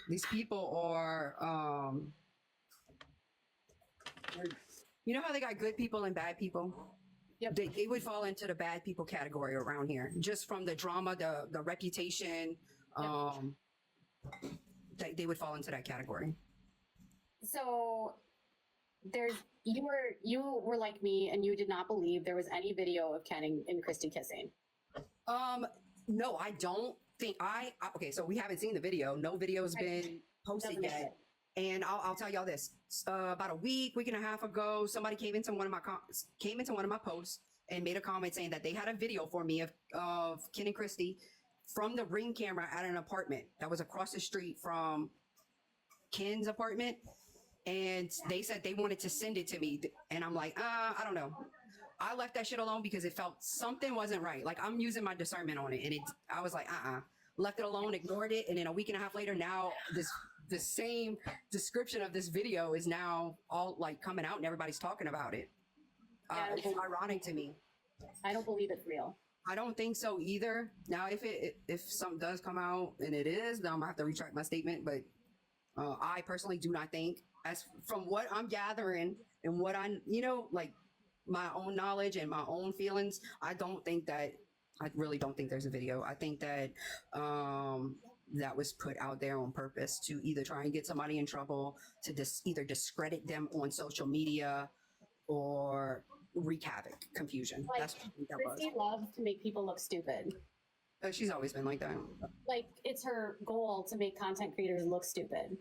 [SPEAKER 6] these people are, you know how they got good people and bad people?
[SPEAKER 1] Yep.
[SPEAKER 6] They would fall into the bad people category around here, just from the drama, the reputation. They would fall into that category.
[SPEAKER 1] So you were like me and you did not believe there was any video of Ken and Christy kissing.
[SPEAKER 6] No, I don't think okay, so we haven't seen the video. No video's been posted
[SPEAKER 1] Doesn't
[SPEAKER 6] yet.
[SPEAKER 1] matter.
[SPEAKER 6] And I'll tell y'all this. About a week and a half ago, somebody came into one of my posts and made a comment saying that they had a video for me of Ken and Christy from the Ring camera at an apartment that was across the street from Ken's apartment. And they said they wanted to send it to me. And I'm like, I don't know. I left that shit alone because it felt something wasn't right. Like I'm using my discernment on it. And I was like, left it alone, ignored it. And then a week and a half later, now the same description of this video is now all like coming out and everybody's talking about it. It's ironic to me.
[SPEAKER 1] I don't believe it's real.
[SPEAKER 6] I don't think so either. Now, if something does come out and it is, then I'm gonna have to retract my statement. But I personally do not think, as from what I'm gathering and what like my own knowledge and my own feelings, I really don't think there's a video. I think that that was put out there on purpose to either try and get somebody in trouble, to either discredit them on social media, or wreak havoc, confusion.
[SPEAKER 2] Like,
[SPEAKER 6] That's what I think that was.
[SPEAKER 2] Christy loves to make people look stupid.
[SPEAKER 6] She's always been like that.
[SPEAKER 2] Like, it's her goal to make content creators look stupid.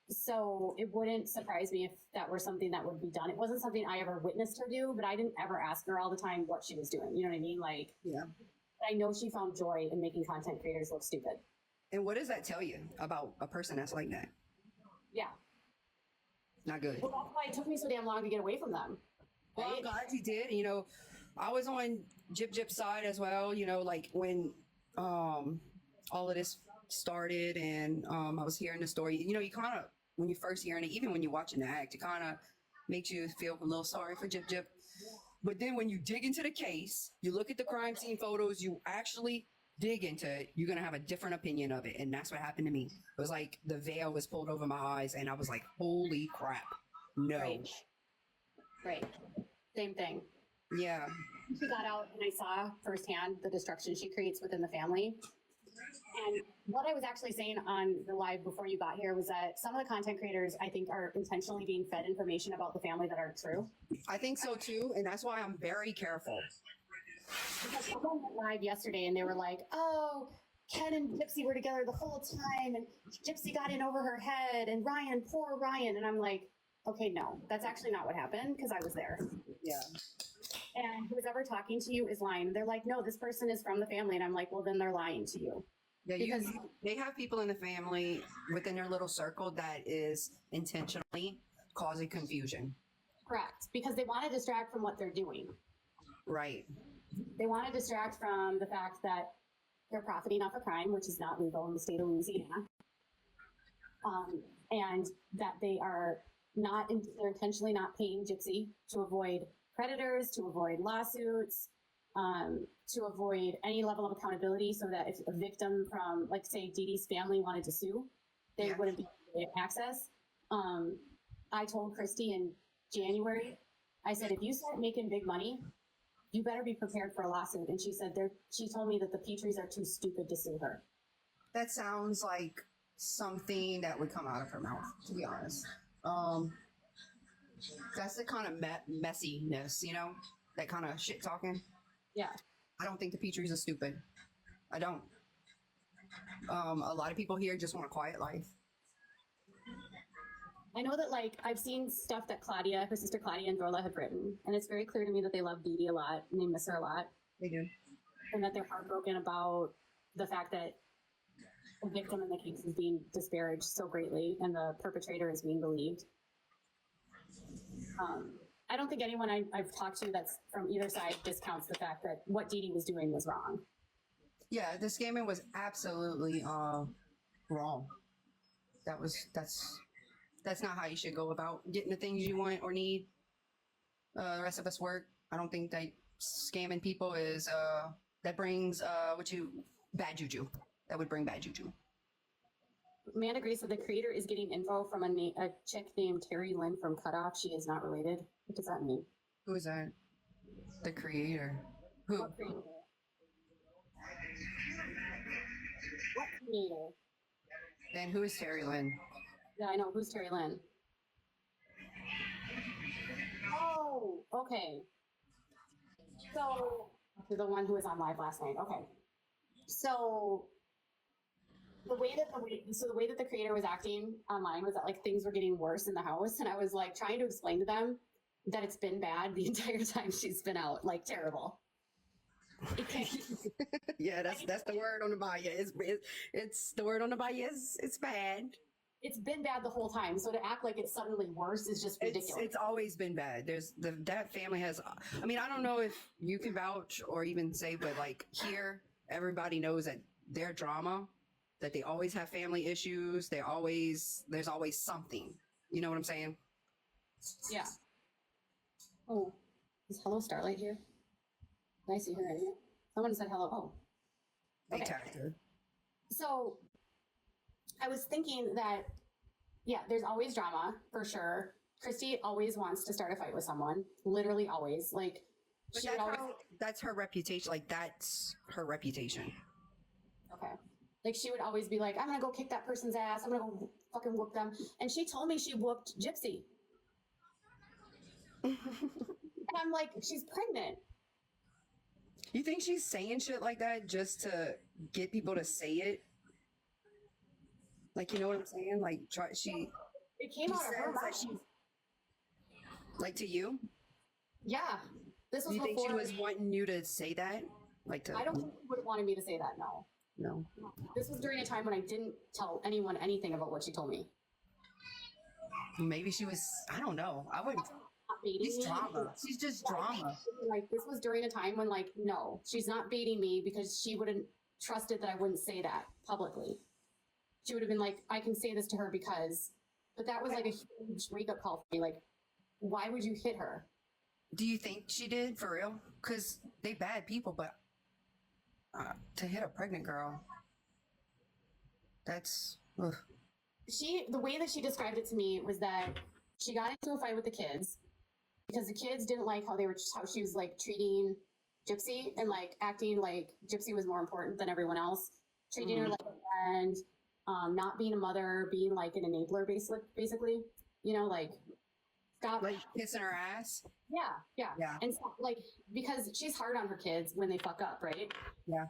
[SPEAKER 2] So it wouldn't surprise me if that were something that would be done. It wasn't something I ever witnessed her do, but I didn't ever ask her all the time what she was doing. You know what I mean? Like,
[SPEAKER 6] Yeah.
[SPEAKER 2] I know she found joy in making content creators look stupid.
[SPEAKER 6] And what does that tell you about a person that's like that?
[SPEAKER 2] Yeah.
[SPEAKER 6] Not good.
[SPEAKER 2] Well, that's why it took me so damn long to get away from them.
[SPEAKER 6] Well, I'm
[SPEAKER 2] Right?
[SPEAKER 6] glad you did. You know, I was on Gypsy's side as well. You know, like when all of this started, and I was hearing the story. You know, you kind of when you first hearing it, even when you're watching the act, it kind of makes you feel a little sorry for Gyp. But then when you dig into the case, you look at the crime scene photos, you actually dig into it, you're gonna have a different opinion of it, and that's what happened to me. It was like the veil was pulled over my eyes, and I was like, "Holy crap, no!"
[SPEAKER 2] Right. Same thing.
[SPEAKER 6] Yeah,
[SPEAKER 2] She got out and I saw firsthand the destruction she creates within the family. And what I was actually saying on the live before you got here was that some of the content creators, I think, are intentionally being fed information about the family that aren't true.
[SPEAKER 6] I think so too, and that's why I'm very careful.
[SPEAKER 2] Because someone went live yesterday and they were like, oh, Ken and Gypsy were together the whole time and Gypsy got in over her head and Ryan, poor Ryan. And I'm like, okay, no, that's actually not what happened because I was there.
[SPEAKER 6] Yeah.
[SPEAKER 2] And who's ever talking to you is lying. They're like, no, this person is from the family. And I'm like, well, then they're lying to you.
[SPEAKER 6] Yeah,
[SPEAKER 2] Because-
[SPEAKER 6] they have people in the family within their little circle that is intentionally causing confusion.
[SPEAKER 2] Correct. Because they want to distract from what they're doing.
[SPEAKER 6] Right.
[SPEAKER 2] They want to distract from the fact that they're profiting off of crime, which is not legal in the state of Louisiana. And that they are not, they're intentionally not paying Gypsy to avoid creditors, to avoid lawsuits, to avoid any level of accountability so that if a victim from, like, say, Dee Dee's family wanted to sue, they
[SPEAKER 6] Yeah.
[SPEAKER 2] wouldn't be able to access. I told Christy in January, I said, if you start making big money, you better be prepared for a lawsuit. And she said, she told me that the Petries are too stupid to sue her.
[SPEAKER 6] That sounds like something that would come out of her mouth, to be honest. That's the kind of messiness, you know, that kind of shit talking.
[SPEAKER 2] Yeah.
[SPEAKER 6] I don't think the Petries are stupid. I don't. A lot of people here just want a quiet life.
[SPEAKER 2] I know that, like, I've seen stuff that Claudia, her sister Claudia and Dorla have written, and it's very clear to me that they love Dee Dee a lot and they miss her a lot,
[SPEAKER 6] They do.
[SPEAKER 2] and that they're heartbroken about the fact that the victim in the case is being disparaged so greatly and the perpetrator is being believed. I don't think anyone I've talked to that's from either side discounts the fact that what Dee Dee was doing was wrong.
[SPEAKER 6] Yeah, the scamming was absolutely wrong. That's not how you should go about getting the things you want or need. The rest of us work. I don't think that scamming people is that brings bad juju. That would bring bad juju.
[SPEAKER 2] Amanda agrees that the creator is getting info from a chick named Terry Lynn from Cutoff. She is not related. What does that mean?
[SPEAKER 6] Who is that? The creator. Who?
[SPEAKER 2] What creator? What creator?
[SPEAKER 6] Then who is Terry Lynn?
[SPEAKER 2] Yeah, I know. Who's Terry Lynn? Oh, okay. So, the one who was on live last night. Okay. So, the way that the creator was acting online was that, like, things were getting worse in the house, and I was like trying to explain to them that it's been bad the entire time she's been out, like terrible. It can't.
[SPEAKER 6] Yeah, that's the word on the bio. It's the word on the bio. It's bad.
[SPEAKER 2] It's been bad the whole time. So to act like it's suddenly worse is just ridiculous.
[SPEAKER 6] It's always been bad. That family has. I mean, I don't know if you can vouch or even say, but like here, everybody knows that their drama, that they always have family issues. There's always something. You know what I'm saying?
[SPEAKER 2] Yeah. Oh, is Hello Starlight here? Nice to hear it. Someone said hello. Oh.
[SPEAKER 6] They
[SPEAKER 2] Okay.
[SPEAKER 6] tagged her.
[SPEAKER 2] So I was thinking that, yeah, there's always drama for sure. Christy always wants to start a fight with someone. Literally always. Like,
[SPEAKER 6] But
[SPEAKER 2] she would always.
[SPEAKER 6] that's her reputation. Like that's her reputation.
[SPEAKER 2] Okay. Like, she would always be like, I'm going to go kick that person's ass. I'm going to go fucking whoop them. And she told me she whooped Gypsy.
[SPEAKER 1] And I'm like, she's pregnant.
[SPEAKER 6] You think she's saying shit like that just to get people to say it? Like, you know what I'm saying? Like,
[SPEAKER 1] It came out of her
[SPEAKER 6] says that
[SPEAKER 1] mouth.
[SPEAKER 6] she, like, to you?
[SPEAKER 1] Yeah. This
[SPEAKER 6] Do
[SPEAKER 1] was
[SPEAKER 6] you think
[SPEAKER 1] before.
[SPEAKER 6] she was wanting you to say that? Like, to
[SPEAKER 1] I don't think she would have wanted me to say that, no.
[SPEAKER 6] no.
[SPEAKER 1] This was during a time when I didn't tell anyone anything about what she told me.
[SPEAKER 6] Maybe she was. I don't know. I would.
[SPEAKER 1] Not baiting
[SPEAKER 6] She's
[SPEAKER 1] me.
[SPEAKER 6] drama. She's just drama.
[SPEAKER 1] Like, this was during a time when, like, no, she's not baiting me because she wouldn't trusted that I wouldn't say that publicly. She would have been like, I can say this to her because, but that was like a huge wake up call for me. Like, why would you hit her?
[SPEAKER 6] Do you think she did for real? Because they bad people, but to hit a pregnant girl, that's. Ugh.
[SPEAKER 1] The way that she described it to me was that she got into a fight with the kids because the kids didn't like how she was like treating Gypsy and like acting like Gypsy was more important than everyone else, treating her like a friend, not being a mother, being like an enabler, basically, you know, like stop.
[SPEAKER 6] Like kissing her ass.
[SPEAKER 1] Yeah.
[SPEAKER 6] Yeah.
[SPEAKER 1] And so, like, because she's hard on her kids when they fuck up, right?
[SPEAKER 6] Yeah.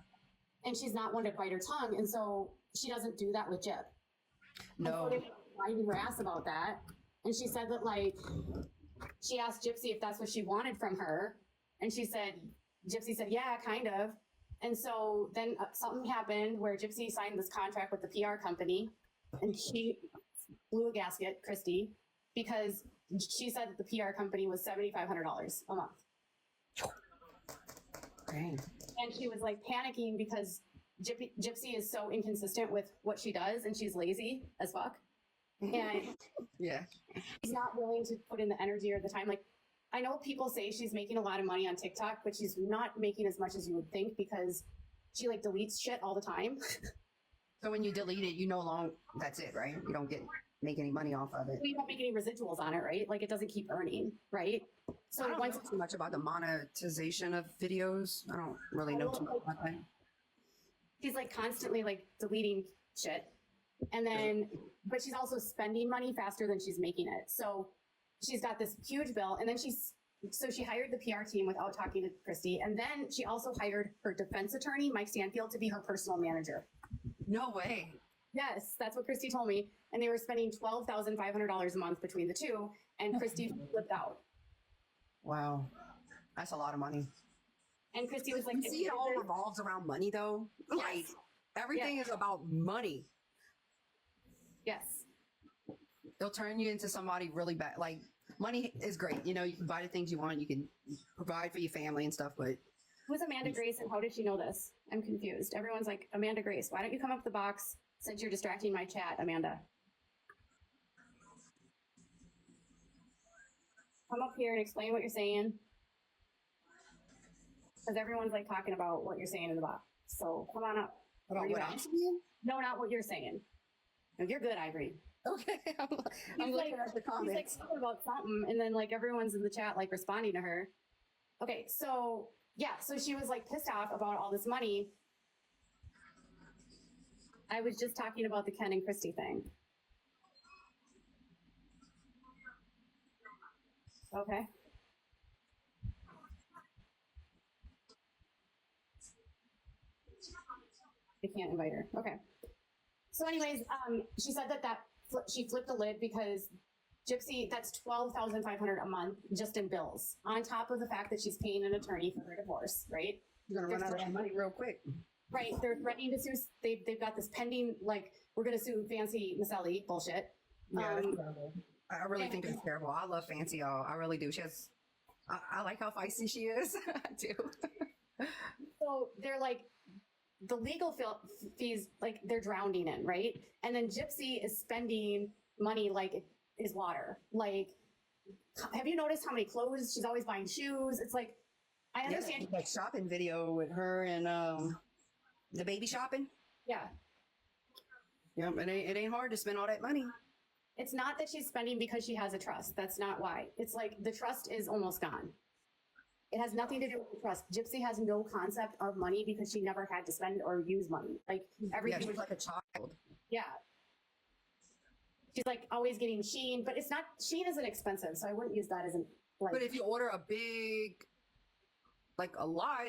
[SPEAKER 1] And she's not one to bite her tongue, and so she doesn't do that with Jip.
[SPEAKER 6] No.
[SPEAKER 1] And so they were fighting her ass about that, and she said that like she asked Gypsy if that's what she wanted from her, and Gypsy said, yeah, kind of. And so then something happened where Gypsy signed this contract with the PR company, and she blew a gasket, Christy, because she said that the PR company was $7,500 a month.
[SPEAKER 6] Dang.
[SPEAKER 1] And she was like panicking because Gypsy is so inconsistent with what she does, and she's lazy as fuck. And
[SPEAKER 6] Yeah.
[SPEAKER 1] she's not willing to put in the energy or the time. Like, I know people say she's making a lot of money on TikTok, but she's not making as much as you would think because she like deletes shit all the time.
[SPEAKER 6] So when you delete it, you no longer. That's it, right? You don't make any money off of it.
[SPEAKER 1] We don't make any residuals on it, right? Like, it doesn't keep earning, right? So
[SPEAKER 6] I don't
[SPEAKER 1] once
[SPEAKER 6] know too much about the monetization of videos. I don't really know too much about that.
[SPEAKER 1] she's like constantly like deleting shit, and then but she's also spending money faster than she's making it. So she's got this huge bill, and then she hired the PR team without talking to Christy, and then she also hired her defense attorney, Mike Stanfield, to be her personal manager.
[SPEAKER 6] No way.
[SPEAKER 1] Yes, that's what Christy told me. And they were spending $12,500 a month between the two, and Christy flipped out.
[SPEAKER 6] Wow. That's a lot of money.
[SPEAKER 1] And Christy was like,
[SPEAKER 6] You see, it all revolves around money, though. Like, everything is about money.
[SPEAKER 1] yes.
[SPEAKER 6] They'll turn you into somebody really bad. Like, money is great. You know, you can buy the things you want. You can provide for your family and stuff, but
[SPEAKER 1] Who's Amanda Grace, and how did she know this? I'm confused. Everyone's like, Amanda Grace, why don't you come up the box since you're distracting my chat, Amanda? Come up here and explain what you're saying. Because everyone's like talking about what you're saying in the box. So come on up.
[SPEAKER 6] about
[SPEAKER 1] Where you
[SPEAKER 6] what
[SPEAKER 1] at?
[SPEAKER 6] I'm saying?
[SPEAKER 1] No, not what you're saying. No, you're good, Ivory.
[SPEAKER 6] Okay. I'm
[SPEAKER 1] He's
[SPEAKER 6] looking
[SPEAKER 1] like,
[SPEAKER 6] at the
[SPEAKER 1] he's like
[SPEAKER 6] comments.
[SPEAKER 1] talking about something, and then like everyone's in the chat like responding to her. Okay, so yeah, so she was like pissed off about all this money. I was just talking about the Ken and Christy thing. Okay. I can't invite her. Okay. So, anyways, she said that she flipped the lid because Gypsy, that's $12,500 a month just in bills, on top of the fact that she's paying an attorney for her divorce, right?
[SPEAKER 6] You're going to run out of that money real quick.
[SPEAKER 1] Right. They're threatening to sue. They've got this pending, like, we're going to sue Fancy Maselli bullshit.
[SPEAKER 6] Yeah, that's terrible. I really think that's terrible. I love Fancy, y'all. I really do. I like how feisty she is. I do.
[SPEAKER 1] So they're like, the legal fees, like, they're drowning in, right? And then Gypsy is spending money like it is water. Like, have you noticed how many clothes she's always buying? Shoes. It's like, I understand.
[SPEAKER 6] Like shopping video with her and the baby shopping.
[SPEAKER 1] Yeah.
[SPEAKER 6] Yep, it ain't hard to spend all that money.
[SPEAKER 1] It's not that she's spending because she has a trust. That's not why. It's like the trust is almost gone. It has nothing to do with the trust. Gypsy has no concept of money because she never had to spend or use money. Like, everything
[SPEAKER 6] Yeah, she's
[SPEAKER 1] was
[SPEAKER 6] like a child.
[SPEAKER 1] yeah. She's like always getting Shein, but it's not, Shein isn't expensive, so I wouldn't use that as an Like,
[SPEAKER 6] But if you order a big, like a lot,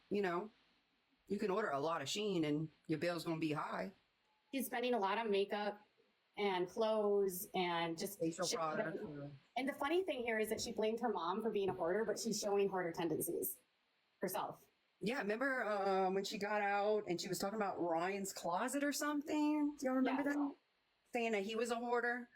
[SPEAKER 6] you know, you can order a lot of Sheen and your bill's gonna be high.
[SPEAKER 1] she's spending a lot on makeup and clothes and just
[SPEAKER 6] Facial
[SPEAKER 1] shit.
[SPEAKER 6] products.
[SPEAKER 1] And the funny thing here is that she blamed her mom for being a hoarder, but she's showing hoarder tendencies herself.
[SPEAKER 6] Yeah, remember when she got out and she was talking about Ryan's closet or something? Do y'all remember
[SPEAKER 1] Yeah.
[SPEAKER 6] that? Saying that he was a hoarder.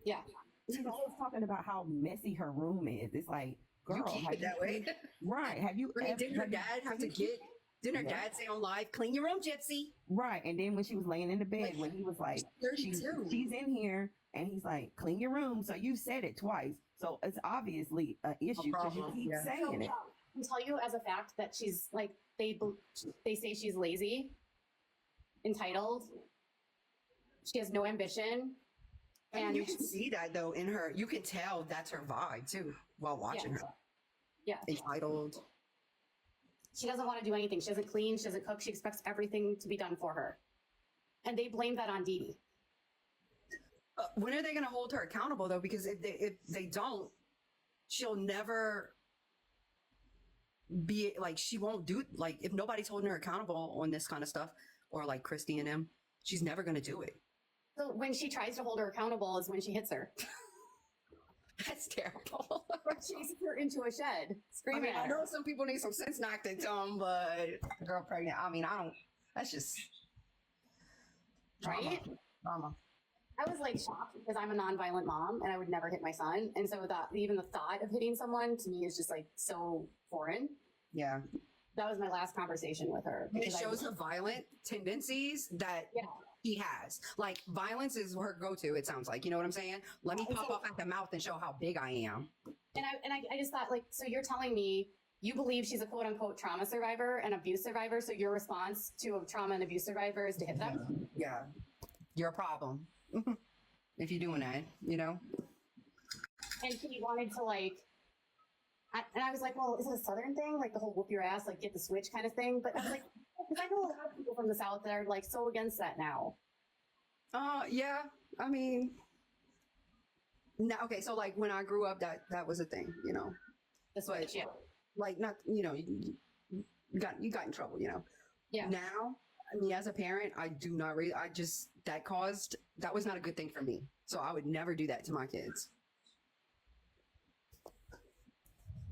[SPEAKER 1] Yeah.
[SPEAKER 5] She's always talking about how messy her room is. It's like, girl,
[SPEAKER 6] You keep
[SPEAKER 5] have
[SPEAKER 6] it that way.
[SPEAKER 5] right? Have you?
[SPEAKER 6] I mean, didn't her
[SPEAKER 5] have you
[SPEAKER 6] dad have to
[SPEAKER 5] finished
[SPEAKER 6] get?
[SPEAKER 5] it?
[SPEAKER 6] Didn't her
[SPEAKER 5] Yeah.
[SPEAKER 6] dad say on live, "Clean your room, Gypsy"?
[SPEAKER 5] Right, and then when she was laying in the bed, when he was like,
[SPEAKER 6] She's 32.
[SPEAKER 5] she's in here, and he's like, clean your room. So you said it twice, so it's obviously an issue because you
[SPEAKER 6] problem,
[SPEAKER 5] keep
[SPEAKER 6] yeah.
[SPEAKER 5] saying it.
[SPEAKER 1] I can tell you as a fact that she's like they say she's lazy, entitled. She has no ambition,
[SPEAKER 6] And you can see that though in her. You can tell that's her vibe too while watching
[SPEAKER 1] Yeah.
[SPEAKER 6] her.
[SPEAKER 1] Yeah.
[SPEAKER 6] Entitled.
[SPEAKER 1] she doesn't want to do anything. She doesn't clean. She doesn't cook. She expects everything to be done for her, and they blame that on Dee Dee.
[SPEAKER 6] When are they going to hold her accountable though? Because if they don't, she'll never be like, she won't do, like, if nobody's holding her accountable on this kind of stuff, or like Christy and him, she's never going to do it.
[SPEAKER 1] So when she tries to hold her accountable is when she hits her.
[SPEAKER 6] That's terrible.
[SPEAKER 1] Or chases her into a shed,
[SPEAKER 6] I
[SPEAKER 1] screaming
[SPEAKER 6] mean, I
[SPEAKER 1] at
[SPEAKER 6] know
[SPEAKER 1] her.
[SPEAKER 6] some people need some sense knocked into them, but the girl pregnant, I mean, I don't, that's just
[SPEAKER 1] Right?
[SPEAKER 6] drama.
[SPEAKER 1] I was like shocked because I'm a nonviolent mom and I would never hit my son. And so that even the thought of hitting someone to me is just like so foreign.
[SPEAKER 6] Yeah.
[SPEAKER 1] That was my last conversation with her.
[SPEAKER 6] And it
[SPEAKER 1] because I
[SPEAKER 6] shows
[SPEAKER 1] was-
[SPEAKER 6] the violent tendencies that
[SPEAKER 1] Yeah.
[SPEAKER 6] he has. Like, violence is her go-to, it sounds like. You know what I'm saying? Let me pop off at the mouth and show how big I am.
[SPEAKER 1] And I just thought, like, so you're telling me you believe she's a quote unquote trauma survivor and abuse survivor. So your response to a trauma and abuse survivor is to hit them.
[SPEAKER 6] Yeah. You're a problem. If you're doing that, you know?
[SPEAKER 1] And she wanted to like, and I was like, well, is it a Southern thing? Like the whole whoop your ass, like get the switch kind of thing. But I was like, because I know a lot of people from the South that are like so against that now.
[SPEAKER 6] Yeah. I mean, no, okay. So like when I grew up, that was a thing, you know?
[SPEAKER 1] The switch, yeah.
[SPEAKER 6] Like not, you know, you got in trouble, you know?
[SPEAKER 1] Yeah.
[SPEAKER 6] Now, I mean, as a parent, I do not read. That was not a good thing for me. So I would never do that to my kids.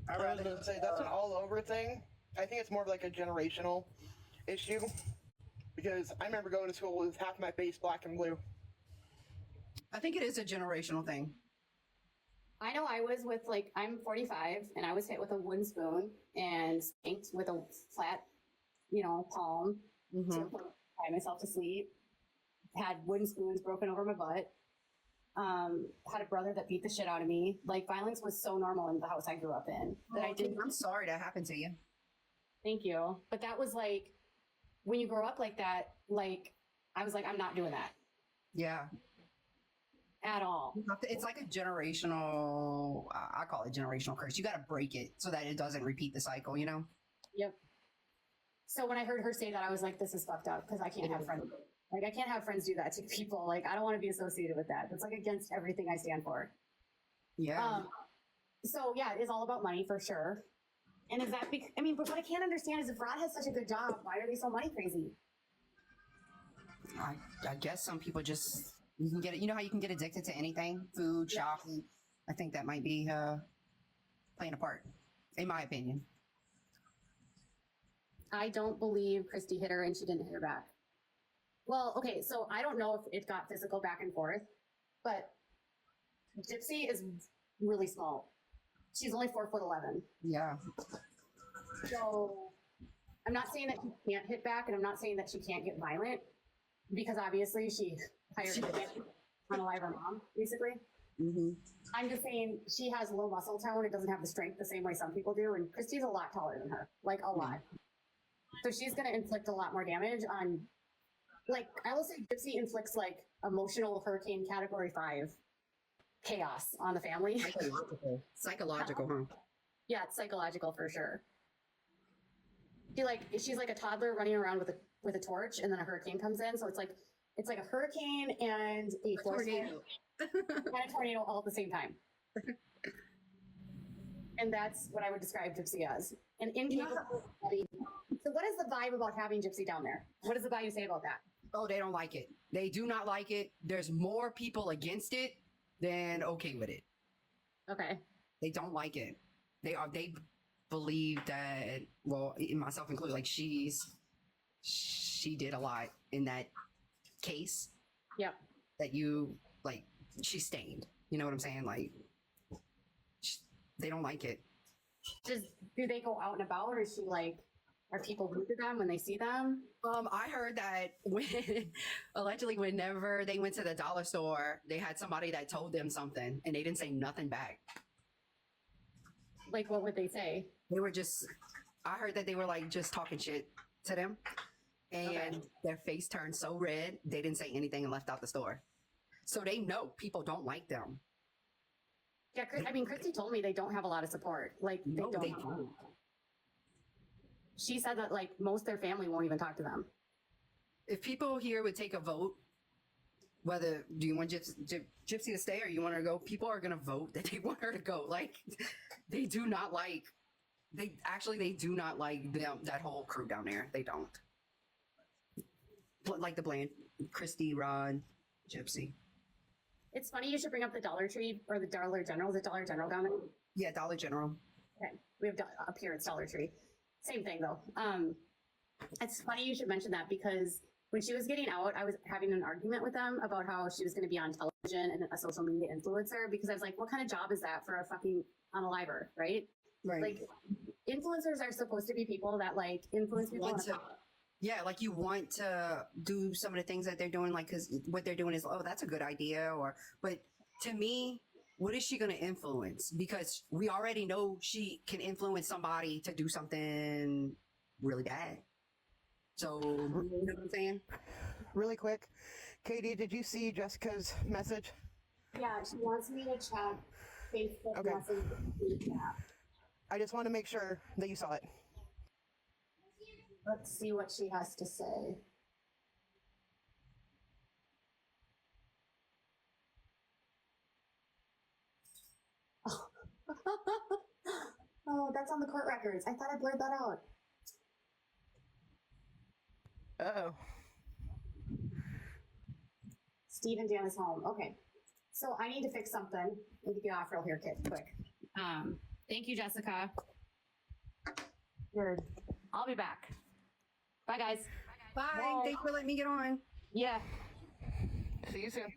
[SPEAKER 4] I was going to say that's an all over thing. I think it's more of like a generational issue because I remember going to school with half my face black and blue.
[SPEAKER 6] I think it is a generational thing.
[SPEAKER 1] I know I was with like, I'm 45 and I was hit with a wooden spoon and spanked with a flat, palm to tie myself to sleep. Had wooden spoons broken over my butt. Had a brother that beat the shit out of me. Like violence was so normal in the house I grew up in that I didn't.
[SPEAKER 6] I'm sorry that happened to you.
[SPEAKER 1] Thank you. But that was like, when you grow up like that, like I was like, I'm not doing that
[SPEAKER 6] Yeah.
[SPEAKER 1] at all.
[SPEAKER 6] It's like a generational, I call it generational curse. You got to break it so that it doesn't repeat the cycle, you know?
[SPEAKER 1] Yep. So when I heard her say that, I was like, this is fucked up because I can't have friends. Like, I can't have friends do that to people. Like, I don't want to be associated with that. It's like against everything I stand for.
[SPEAKER 6] Yeah.
[SPEAKER 1] So yeah, it is all about money for sure. And is that but what I can't understand is if Rod has such a good job, why are they so money crazy?
[SPEAKER 6] I guess some people just, you can get it. You know how you can get addicted to anything? Food,
[SPEAKER 1] Yeah.
[SPEAKER 6] shopping. I think that might be playing a part, in my opinion.
[SPEAKER 1] I don't believe Christy hit her and she didn't hit her back. Well, okay, so I don't know if it got physical back and forth, but Gypsy is really small. She's only 4'11".
[SPEAKER 6] Yeah.
[SPEAKER 1] So I'm not saying that she can't hit back and I'm not saying that she can't get violent because obviously she hired a unalive her mom, basically.
[SPEAKER 6] Mm-hmm.
[SPEAKER 1] I'm just saying she has low muscle tone and doesn't have the strength the same way some people do. And Christy's a lot taller than her, like a lot. So she's going to inflict a lot more damage on, like, I will say Gypsy inflicts like emotional hurricane category 5 chaos on the family.
[SPEAKER 6] Psychological, huh?
[SPEAKER 1] Yeah, it's psychological for sure. She's like a toddler running around with a torch, and then a hurricane comes in. So it's like a hurricane and a forest fire
[SPEAKER 6] Tornado.
[SPEAKER 1] and a tornado all at the same time. And that's what I would describe Gypsy as. An
[SPEAKER 6] You know
[SPEAKER 1] incapable body. So what is the vibe about having Gypsy down there? What does the bayou say about that?
[SPEAKER 6] Oh, they don't like it. They do not like it. There's more people against it than okay with it.
[SPEAKER 1] Okay.
[SPEAKER 6] They don't like it. They believe that, well, myself included, like she did a lot in that case
[SPEAKER 1] Yep.
[SPEAKER 6] that you like she stained. You know what I'm saying? Like they don't like it.
[SPEAKER 1] Do they go out and about, or is she like, are people rude to them when they see them?
[SPEAKER 6] I heard that when allegedly whenever they went to the dollar store, they had somebody that told them something and they didn't say nothing back.
[SPEAKER 1] Like, what would they say?
[SPEAKER 6] They were just I heard that they were like just talking shit to them and their face turned so red they didn't say anything and left out the store. So they know people don't like them.
[SPEAKER 1] Yeah, I mean, Christy told me they don't have a lot of support. Like, they
[SPEAKER 6] No,
[SPEAKER 1] don't.
[SPEAKER 6] they don't.
[SPEAKER 1] She said that like most of their family won't even talk to them.
[SPEAKER 6] If people here would take a vote, whether do you want Gypsy to stay or you want her to go, people are gonna vote that they want her to go. Like they do not like they do not like them, that whole crew down there. They don't. Like the Bland, Christy, Ron, Gypsy.
[SPEAKER 1] It's funny you should bring up the Dollar Tree or the Dollar General. Is it Dollar General down there?
[SPEAKER 6] Yeah, Dollar General.
[SPEAKER 1] Okay, we have up here it's Dollar Tree. Same thing though. It's funny you should mention that because when she was getting out, I was having an argument with them about how she was going to be on television and a social media influencer because I was like, what kind of job is that for a fucking unaliver, right?
[SPEAKER 6] Right.
[SPEAKER 1] Like influencers are supposed to be people that like influence people.
[SPEAKER 6] Yeah, like you want to do some of the things that they're doing, like because what they're doing is, oh, that's a good idea, but to me, what is she going to influence? Because we already know she can influence somebody to do something really bad. So, you know what I'm saying?
[SPEAKER 4] Really quick, Katie, did you see Jessica's message?
[SPEAKER 1] Yeah, she wants me to check Facebook
[SPEAKER 4] Okay.
[SPEAKER 1] message.
[SPEAKER 4] I just want to make sure that you saw it.
[SPEAKER 1] Let's see what she has to say. Oh, that's on the court records. I thought I blurred that out.
[SPEAKER 4] Uh-oh.
[SPEAKER 1] Steve and Dan is home. Okay. So I need to fix something. Need to get off real here, kid, quick. Thank you, Jessica. Good. I'll be back. Bye, guys.
[SPEAKER 6] Bye. Thanks for letting me get on.
[SPEAKER 1] Yeah.
[SPEAKER 4] See you soon.